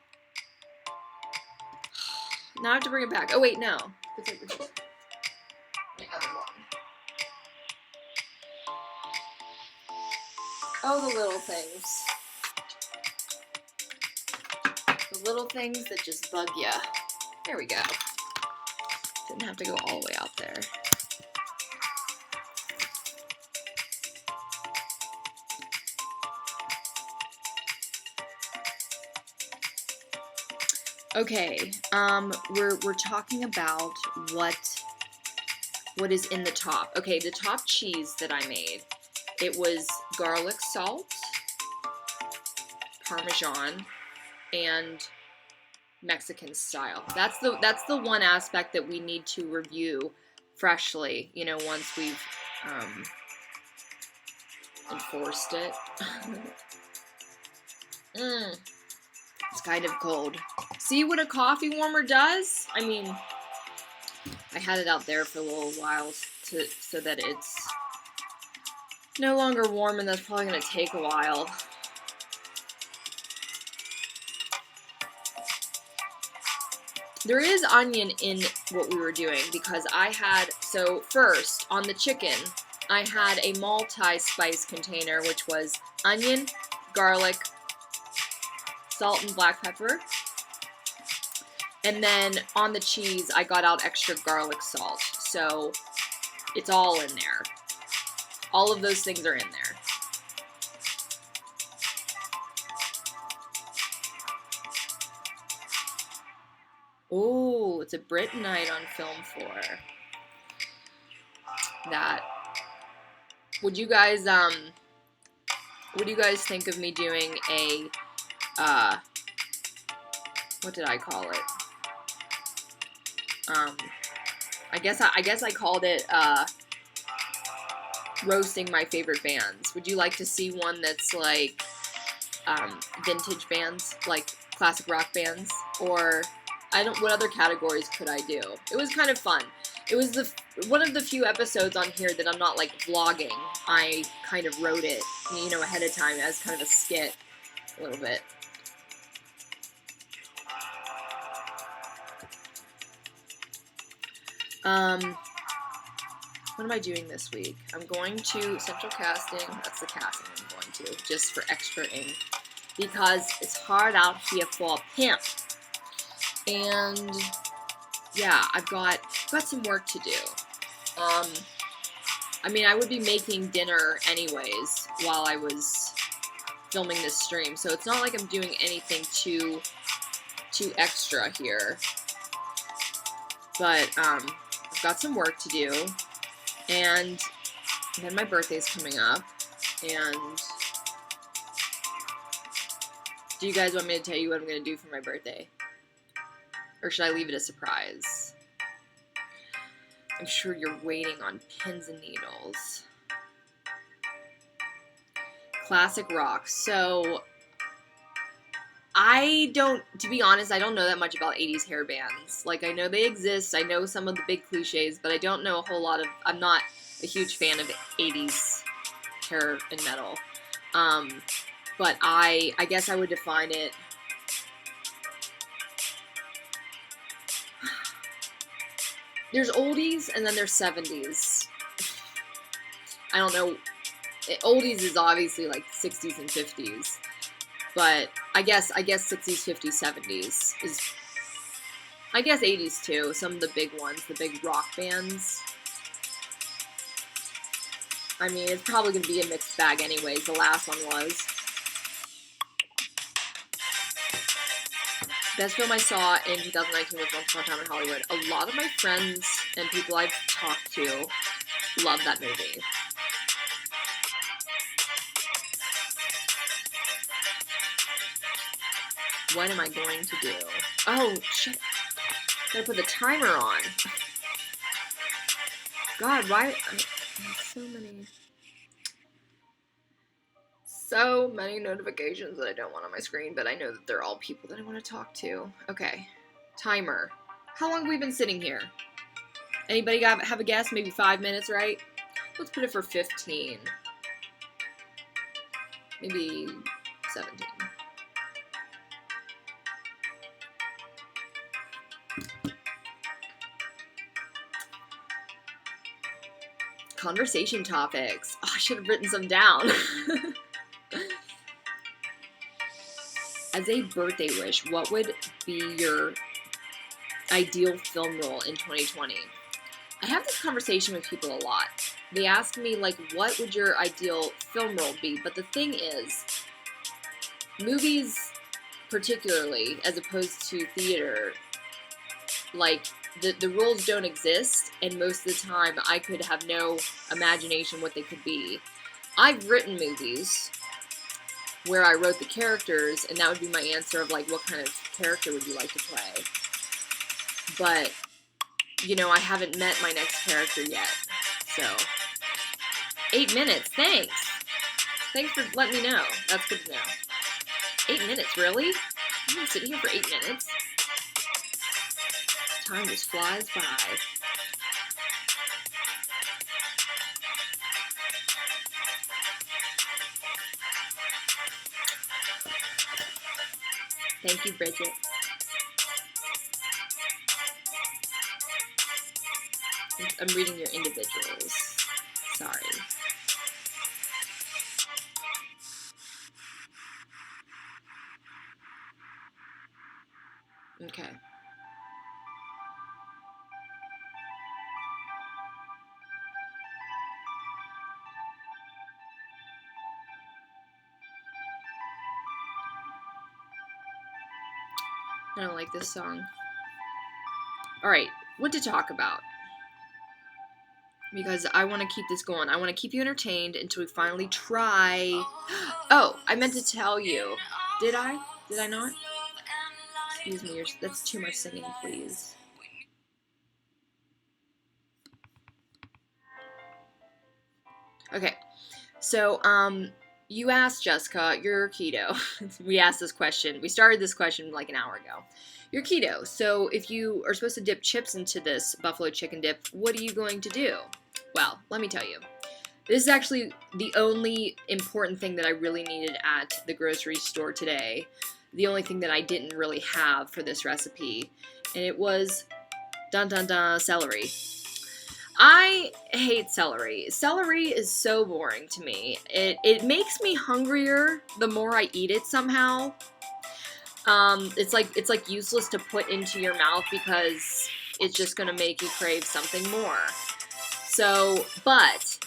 Now I have to bring it back. Oh wait, no. It's like the other one. Oh, the little things. The little things that just bug ya. There we go. Didn't have to go all the way out there. Okay, we're talking about what is in the top. Okay, the top cheese that I made, it was garlic salt, Parmesan, and Mexican style. That's the one aspect that we need to review freshly, you know, once we've enforced it. It's kind of cold. See what a coffee warmer does? I mean, I had it out there for a little while so that it's no longer warm, and that's probably going to take a while. There is onion in what we were doing because I had, so first, on the chicken, I had a multi-spice container, which was onion, garlic, salt, and black pepper. And then on the cheese, I got out extra garlic salt. So it's all in there. All of those things are in there. Oh, it's a Brit night on film for that. Would you guys think of me doing a what did I call it? I guess I called it roasting my favorite bands. Would you like to see one that's like vintage bands, like classic rock bands, or what other categories could I do? It was kind of fun. It was one of the few episodes on here that I'm not like vlogging. I kind of wrote it, you know, ahead of time as kind of a skit, a little bit. What am I doing this week? I'm going to Central Casting. That's the casting I'm going to, just for extra ink, because it's hard out here for a pimp. And yeah, I've got some work to do. I mean, I would be making dinner anyways while I was filming this stream, so it's not like I'm doing anything too extra here. But I've got some work to do, and then my birthday's coming up. And do you guys want me to tell you what I'm going to do for my birthday? Or should I leave it a surprise? I'm sure you're waiting on pins and needles. Classic rock. So, to be honest, I don't know that much about 80s hair bands. Like, I know they exist, I know some of the big cliches, but I don't know a whole lot of, I'm not a huge fan of 80s hair and metal. But I guess I would define it. There's oldies, and then there's 70s. I don't know. Oldies is obviously like 60s and 50s. But I guess 60s, 50s, 70s is... I guess 80s too. Some of the big ones, the big rock bands. I mean, it's probably going to be a mixed bag anyways. The last one was. Best film I saw in 2019 was Once Upon a Time in Hollywood. A lot of my friends and people I've talked to love that movie. What am I going to do? Oh, shit. Gotta put the timer on. God, why? So many notifications that I don't want on my screen, but I know that they're all people that I want to talk to. Okay. Timer. How long have we been sitting here? Anybody have a guess? Maybe 5 minutes, right? Let's put it for 15. Maybe 17. Conversation topics. Oh, I should have written some down. As a birthday wish, what would be your ideal film role in 2020? I have this conversation with people a lot. They ask me, like, what would your ideal film role be? But the thing is, movies particularly, as opposed to theater, like, the roles don't exist, and most of the time I could have no imagination what they could be. I've written movies, where I wrote the characters, and that would be my answer of like, what kind of character would you like to play? But, you know, I haven't met my next character yet. So, 8 minutes, thanks. Thanks for letting me know. That's good to know. 8 minutes, really? I'm gonna sit here for 8 minutes. Time just flies by. Thank you, Bridget. I'm reading your individuals. Sorry. Okay. I don't like this song. Alright, what to talk about? Because I want to keep this going. I want to keep you entertained until we finally try... Oh, I meant to tell you. Did I? Did I not? Excuse me, that's too much singing, please. Okay, so, you asked Jessica, you're keto. We asked this question. We started this question like an hour ago. You're keto, so if you are supposed to dip chips into this buffalo chicken dip, what are you going to do? Well, let me tell you. This is actually the only important thing that I really needed at the grocery store today. The only thing that I didn't really have for this recipe. And it was, dun dun dun, celery. I hate celery. Celery is so boring to me. It makes me hungrier the more I eat it somehow. It's like useless to put into your mouth because it's just gonna make you crave something more. So, but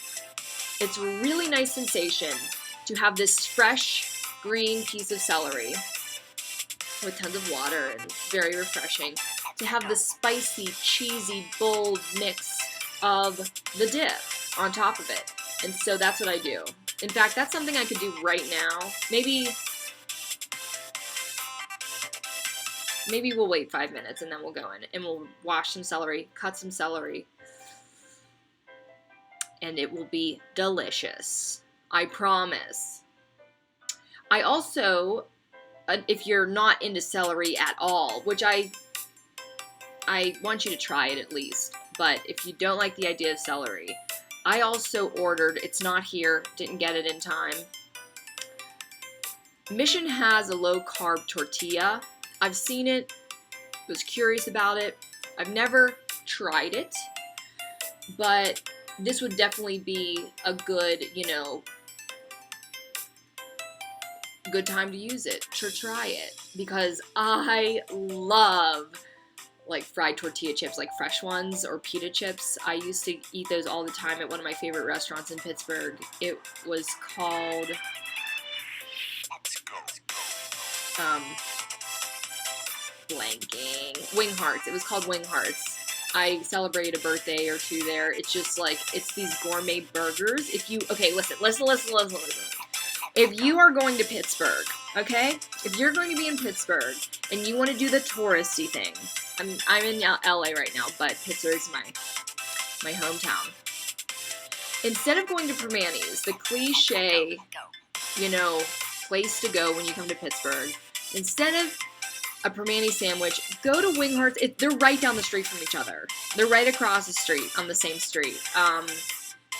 it's a really nice sensation to have this fresh green piece of celery with tons of water and very refreshing. To have the spicy, cheesy, bold mix of the dip on top of it. And so that's what I do. In fact, that's something I could do right now. Maybe we'll wait 5 minutes and then we'll go in and we'll wash some celery, cut some celery, and it will be delicious. I promise. I also, if you're not into celery at all, which I want you to try it at least, but if you don't like the idea of celery, I also ordered, it's not here, didn't get it in time. Mission has a low-carb tortilla. I've seen it, was curious about it. I've never tried it, but this would definitely be a good, good time to use it, to try it, because I love like fried tortilla chips, like fresh ones or pita chips. I used to eat those all the time at one of my favorite restaurants in Pittsburgh. It was called blanking. Wing Hearts. It was called Wing Hearts. I celebrated a birthday or two there. It's just like, it's these gourmet burgers. Okay, listen. If you are going to Pittsburgh, okay? If you're going to be in Pittsburgh and you want to do the touristy thing, I'm in LA right now, but Pittsburgh is my hometown. Instead of going to Permanis, the cliche, place to go when you come to Pittsburgh, instead of a Permani sandwich, go to Wing Hearts. They're right down the street from each other. They're right across the street on the same street.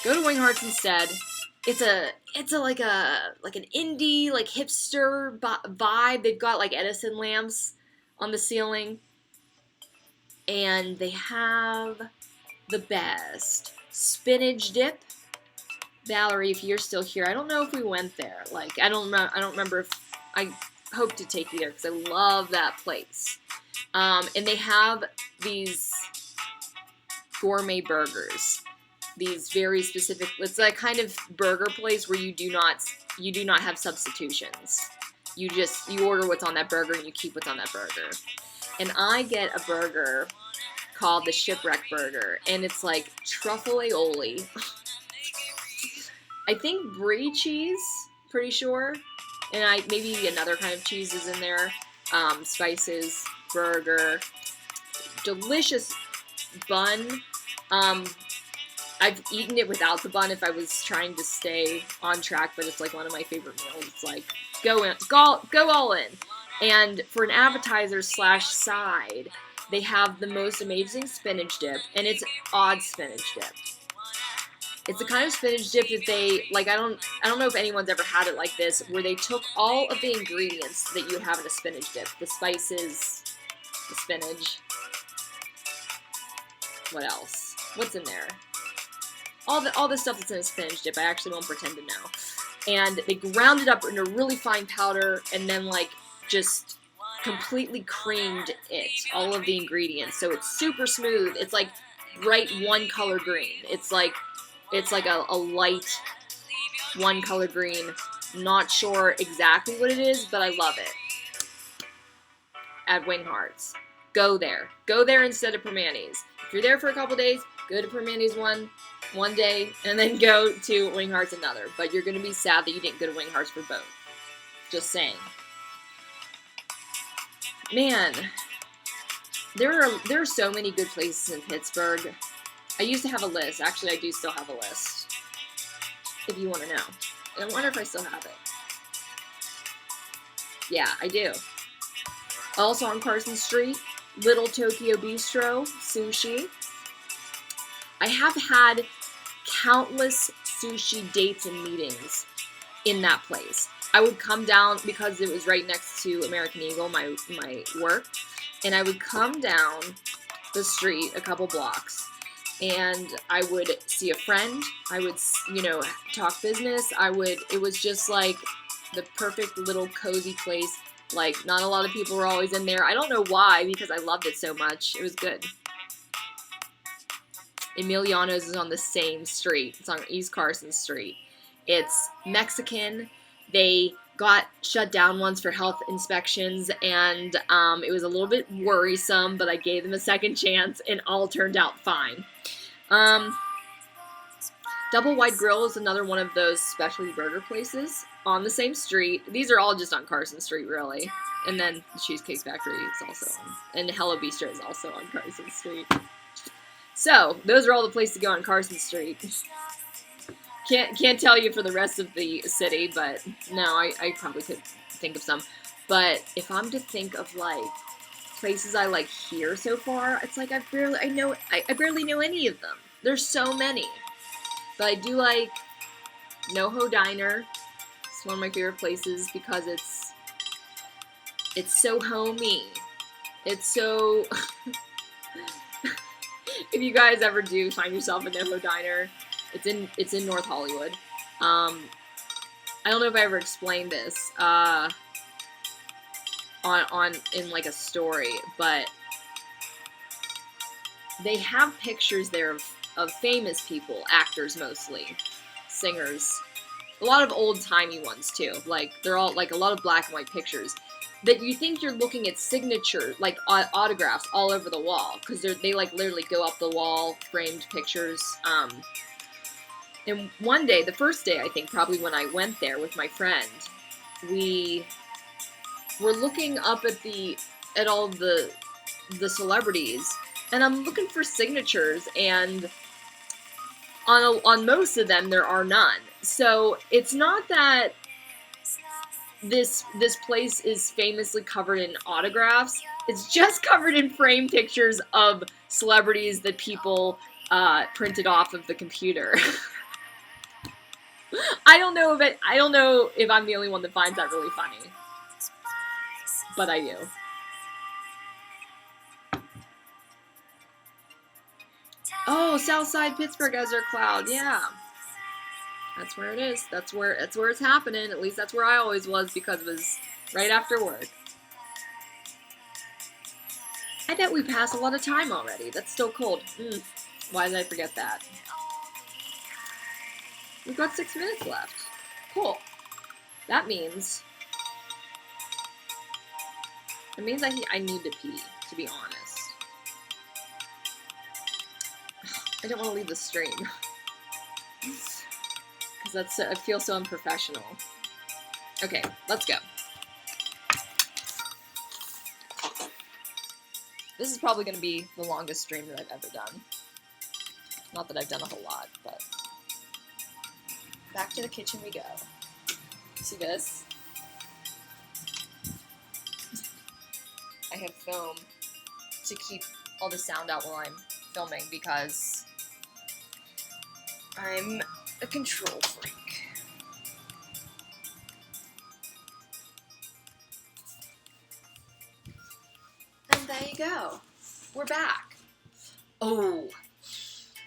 Go to Wing Hearts instead. It's like an indie, like hipster vibe. They've got like Edison lamps on the ceiling. And they have the best spinach dip. Valerie, if you're still here, I don't know if we went there. Like, I don't remember if I hope to take you there because I love that place. And they have these gourmet burgers. These very specific. It's that kind of burger place where you do not have substitutions. You order what's on that burger and you keep what's on that burger. And I get a burger called the Shipwreck Burger, and it's like truffle aioli. I think brie cheese, pretty sure. and maybe another kind of cheese is in there. Spices, burger, delicious bun. I've eaten it without the bun if I was trying to stay on track, but it's like one of my favorite meals. It's like go all in. And for an appetizer / side, they have the most amazing spinach dip, and it's odd spinach dip. It's the kind of spinach dip that they like. I don't know if anyone's ever had it like this, where they took all of the ingredients that you have in a spinach dip, the spices, the spinach. What else? What's in there? All the stuff that's in a spinach dip. I actually won't pretend to know. And they ground it up into a really fine powder, and then like just completely creamed it, all of the ingredients, so it's super smooth. It's like bright one color green. It's like a light one color green. Not sure exactly what it is, but I love it. At Wing Hearts. Go there instead of Permanis. If you're there for a couple days, go to Permanis one day, and then go to Wing Hearts another. But you're gonna be sad that you didn't go to Wing Hearts for both. Just saying. Man, there are so many good places in Pittsburgh. I used to have a list. Actually, I do still have a list. If you want to know. And I wonder if I still have it. Yeah, I do. Also on Carson Street, Little Tokyo Bistro, sushi. I have had countless sushi dates and meetings in that place. I would come down because it was right next to American Eagle, my work, and I would come down the street a couple blocks, and I would see a friend. I would, talk business. It was just like the perfect little cozy place. Like, not a lot of people were always in there. I don't know why, because I loved it so much. It was good. Emiliano's is on the same street. It's on East Carson Street. It's Mexican. They got shut down once for health inspections, and it was a little bit worrisome, but I gave them a second chance, and all turned out fine. Double Wide Grill is another one of those specialty burger places on the same street. These are all just on Carson Street, really. And then the Cheesecake Factory is also on. And Hello Bistro is also on Carson Street. So, those are all the places to go on Carson Street. Can't tell you for the rest of the city, but no, I probably could think of some. But if I'm to think of, like, places I like here so far, it's like I barely know any of them. There's so many. But I do like NoHo Diner. It's one of my favorite places because it's so homey. It's so... If you guys ever do find yourself a NoHo Diner, it's in North Hollywood. I don't know if I ever explained this in like a story, but they have pictures there of famous people, actors mostly, singers, a lot of old-timey ones too. Like, they're all like a lot of black and white pictures that you think you're looking at signature, like autographs all over the wall, because they like literally go up the wall, framed pictures. And one day, the first day, I think, probably when I went there with my friend, we were looking up at all the celebrities, and I'm looking for signatures, and on most of them there are none. So it's not that this place is famously covered in autographs. It's just covered in framed pictures of celebrities that people printed off of the computer. I don't know if I'm the only one that finds that really funny, but I do. Oh, Southside Pittsburgh Ezra Cloud, yeah. That's where it is. That's where it's happening. At least that's where I always was, because it was right after work. I bet we passed a lot of time already. That's still cold. Why did I forget that? We've got 6 minutes left. Cool. That means I need to pee, to be honest. I don't want to leave the stream. Because it feels so unprofessional. Okay, let's go. This is probably going to be the longest stream that I've ever done. Not that I've done a whole lot, but... Back to the kitchen we go. See this? I have foam to keep all the sound out while I'm filming because I'm a control freak. And there you go. We're back. Oh,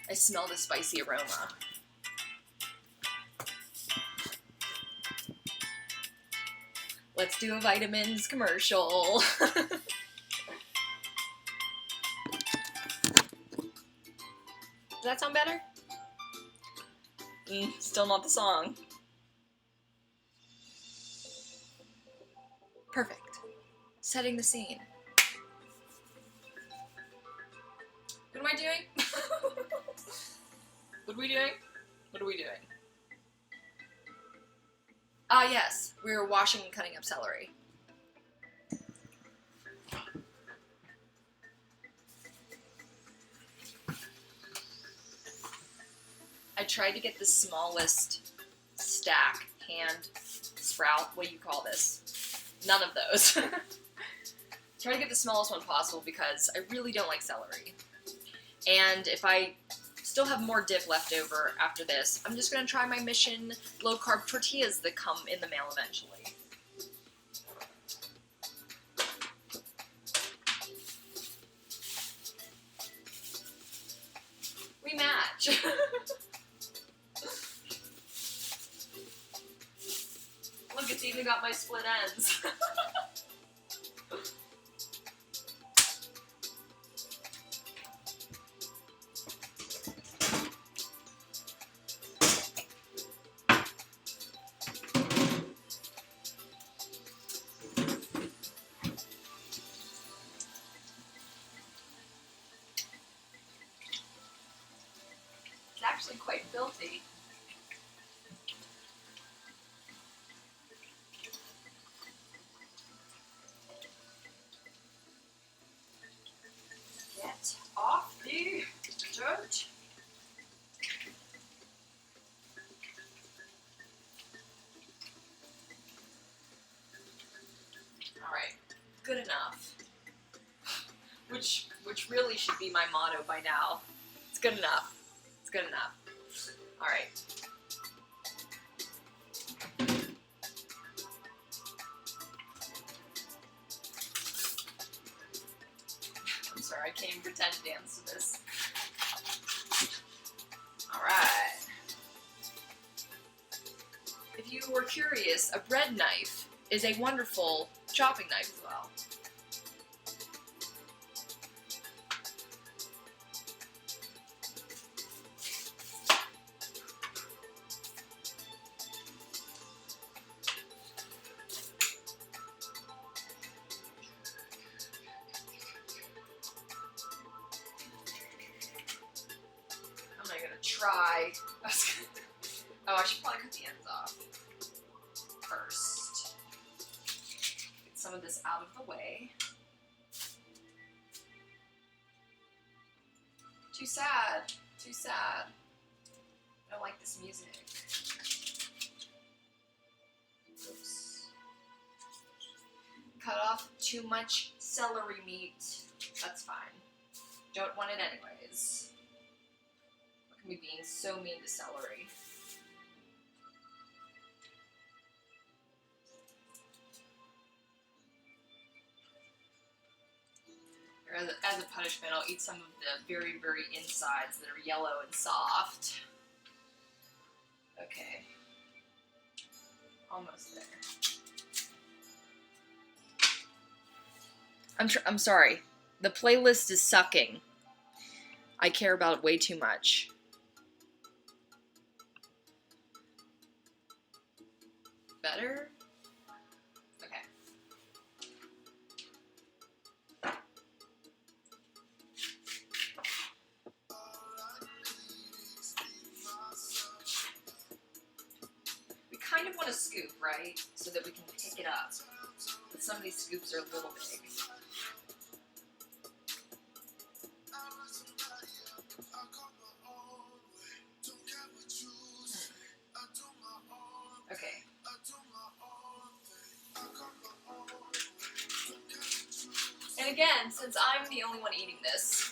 I smell the spicy aroma. Let's do a vitamins commercial. Does that sound better? Still not the song. Perfect. Setting the scene. What am I doing? What are we doing? What are we doing? Ah, yes. We were washing and cutting up celery. I tried to get the smallest stack, hand, sprout, what do you call this? None of those. Try to get the smallest one possible because I really don't like celery. And if I still have more dip left over after this, I'm just going to try my Mission low-carb tortillas that come in the mail eventually. We match! Look, it's even got my split ends. It's actually quite filthy. Get off the dirt. Alright, good enough. Which really should be my motto by now. It's good enough. It's good enough. Alright. I'm sorry, I can't even pretend to dance to this. Alright. If you were curious, a bread knife is a wonderful chopping knife as well. I'm not gonna try. Oh, I should probably cut the ends off first. Get some of this out of the way. Too sad. Too sad. I don't like this music. Oops. Cut off too much celery meat. That's fine. Don't want it anyways. Look at me being so mean to celery. Or as a punishment, I'll eat some of the very, very insides that are yellow and soft. Okay. Almost there. I'm sorry. The playlist is sucking. I care about it way too much. Better? Okay. We kind of want want a scoop, right? So that we can pick it up. But some of these scoops are a little big. Okay. And again, since I'm the only one eating this,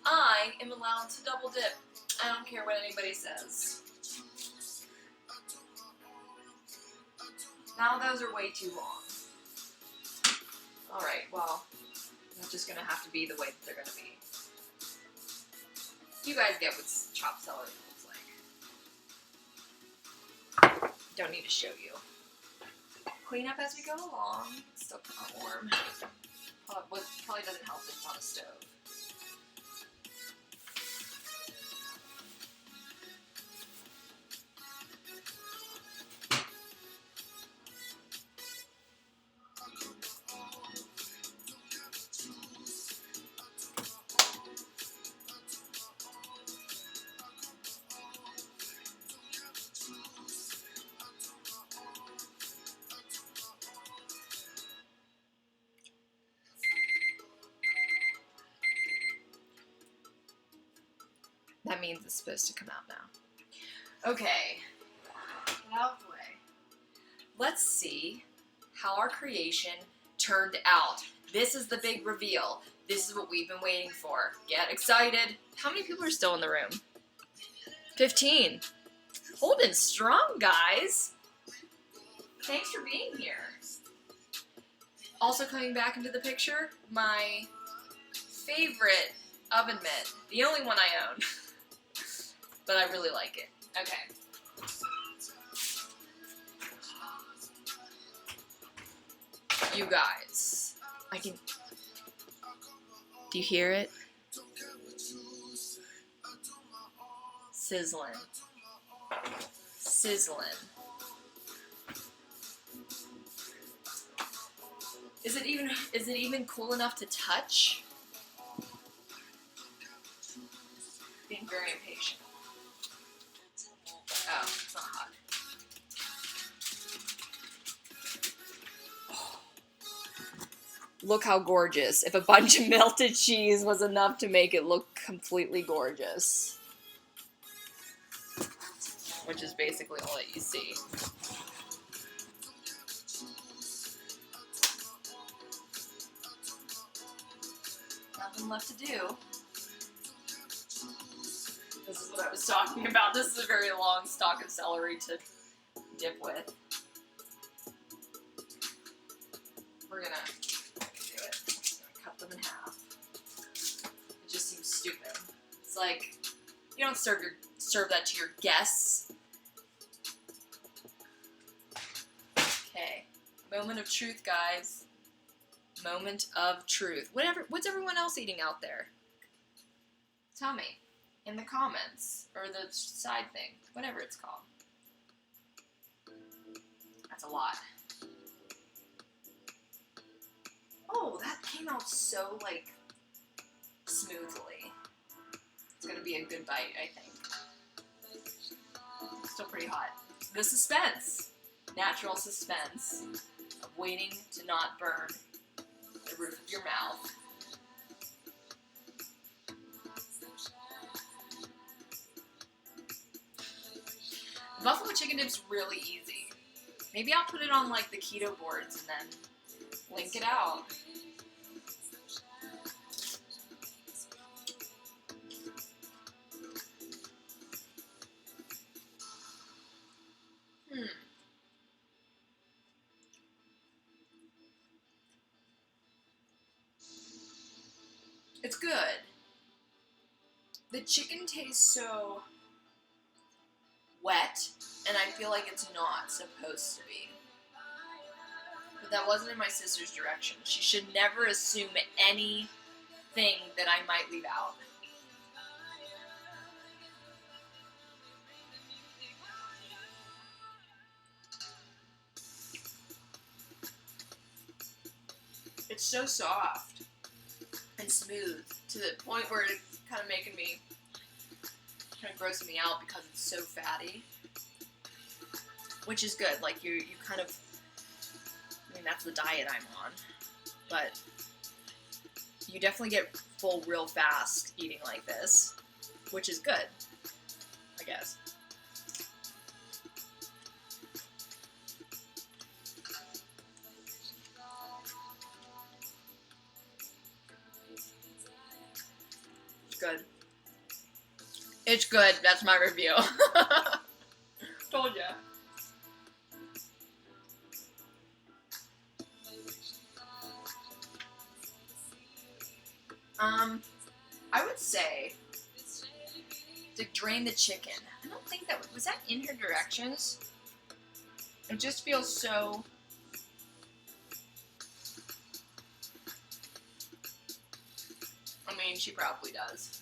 I am allowed to double dip. I don't care what anybody says. Now those are way too long. Alright, well, it's just gonna have to be the way that they're gonna be. You guys get what chopped celery looks like. Don't need to show you. Clean up as we go along. It's still kind of warm. Probably doesn't help that it's on a stove. That means it's supposed to come out now. Okay. Get out of the way. Let's see how our creation turned out. This is the big reveal. This is what we've been waiting for. Get excited. How many people are still in the room? 15. Holding strong, guys. Thanks for being here. Also coming back into the picture, my favorite oven mitt. The only one I own. But I really like it. Okay. You guys, do you hear it? Sizzling. Sizzling. Is it even cool enough to touch? Being very impatient. Oh, it's not hot. Oh. Look how gorgeous. If a bunch of melted cheese was enough to make it look completely gorgeous. Which is basically all that you see. Nothing left to do. This is what I was talking about. This is a very long stalk of celery to dip with. We're gonna do it. Just gonna cut them in half. It just seems stupid. It's like you don't serve that to your guests. Okay, moment of truth, guys. Moment of truth. What's everyone else eating out there? Tell me. In the comments, or the side thing, whatever it's called. That's a lot. Oh, that came out so, like, smoothly. It's gonna be a good bite, I think. Still pretty hot. The suspense. Natural suspense of waiting to not burn the roof of your mouth. Buffalo chicken dip's really easy. Maybe I'll put it on like the keto boards and then link it out. It's good. The chicken tastes so wet, and I feel like it's not supposed to be. But that wasn't in my sister's direction. She should never assume anything that I might leave out. It's so soft and smooth to the point where it's kind of making me, kind of grossing me out because it's so fatty. which is good. Like you kind of, I mean, that's the diet I'm on, but you definitely get full real fast eating like this, which is good, I guess. It's good. It's good. That's my review. Told ya. I would say to drain the chicken. I don't think that was that in her directions. It just feels so. I mean, she probably does.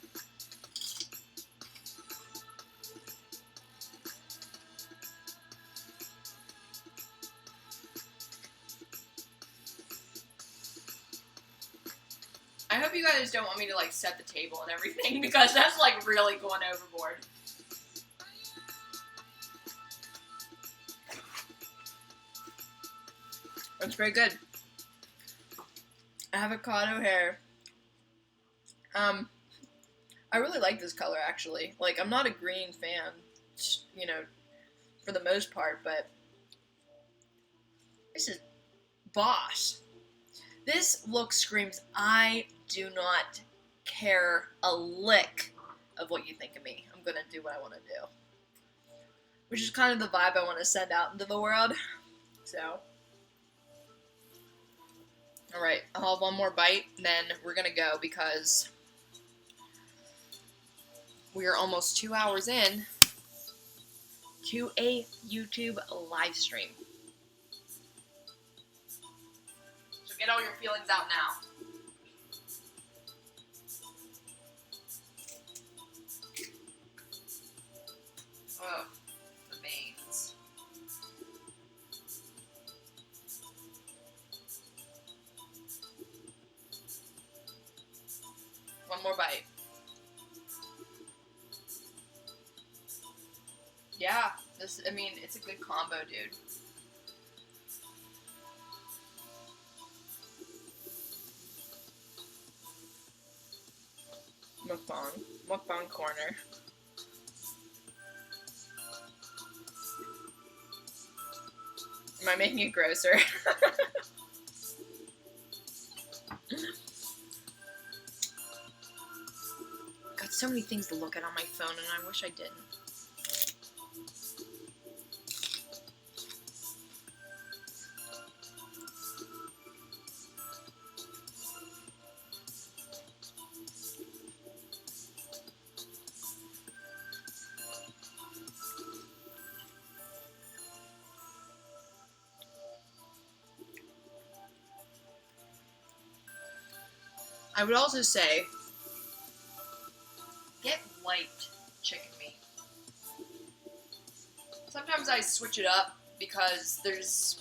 I hope you guys don't want me to like set the table and everything because that's like really going overboard. It's very good. Avocado hair. I really like this color actually. Like I'm not a green fan, you know, for the most part, but this is boss. This look screams, I do not care a lick of what you think of me. I'm gonna do what I want to do. Which is kind of the vibe I want to send out into the world. So. Alright, I'll have one more bite, then we're gonna go because we are almost 2 hours in to a YouTube live stream. So get all your feelings out now. Oh, the veins. One more bite. Yeah, this, I mean, it's a good combo, dude. Mukbang corner. Am I making it grosser? Got so many things to look at on my phone, and I wish I didn't. I would also say, get white chicken meat. Sometimes I switch it up because there's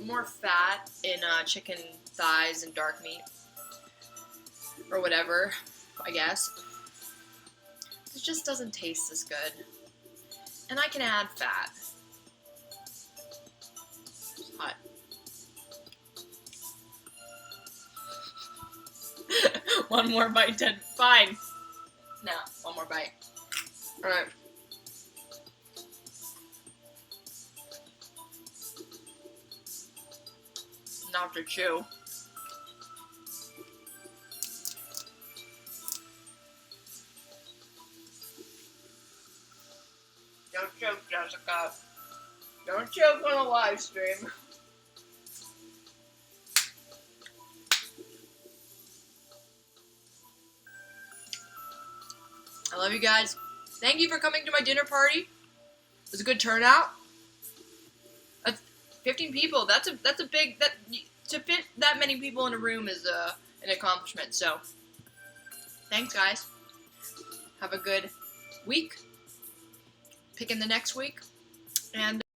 more fat in chicken thighs and dark meat. Or whatever, I guess. It just doesn't taste as good. And I can add fat. It's hot. One more bite, Ted. Fine. No, one more bite. Alright. Not to chew. Don't choke, Jessica. Don't choke on a live stream. I love you guys. Thank you for coming to my dinner party. It was a good turnout. 15 people. That's a big, to fit that many people in a room is an accomplishment. So, thanks guys. Have a good week. Pick in the next week. And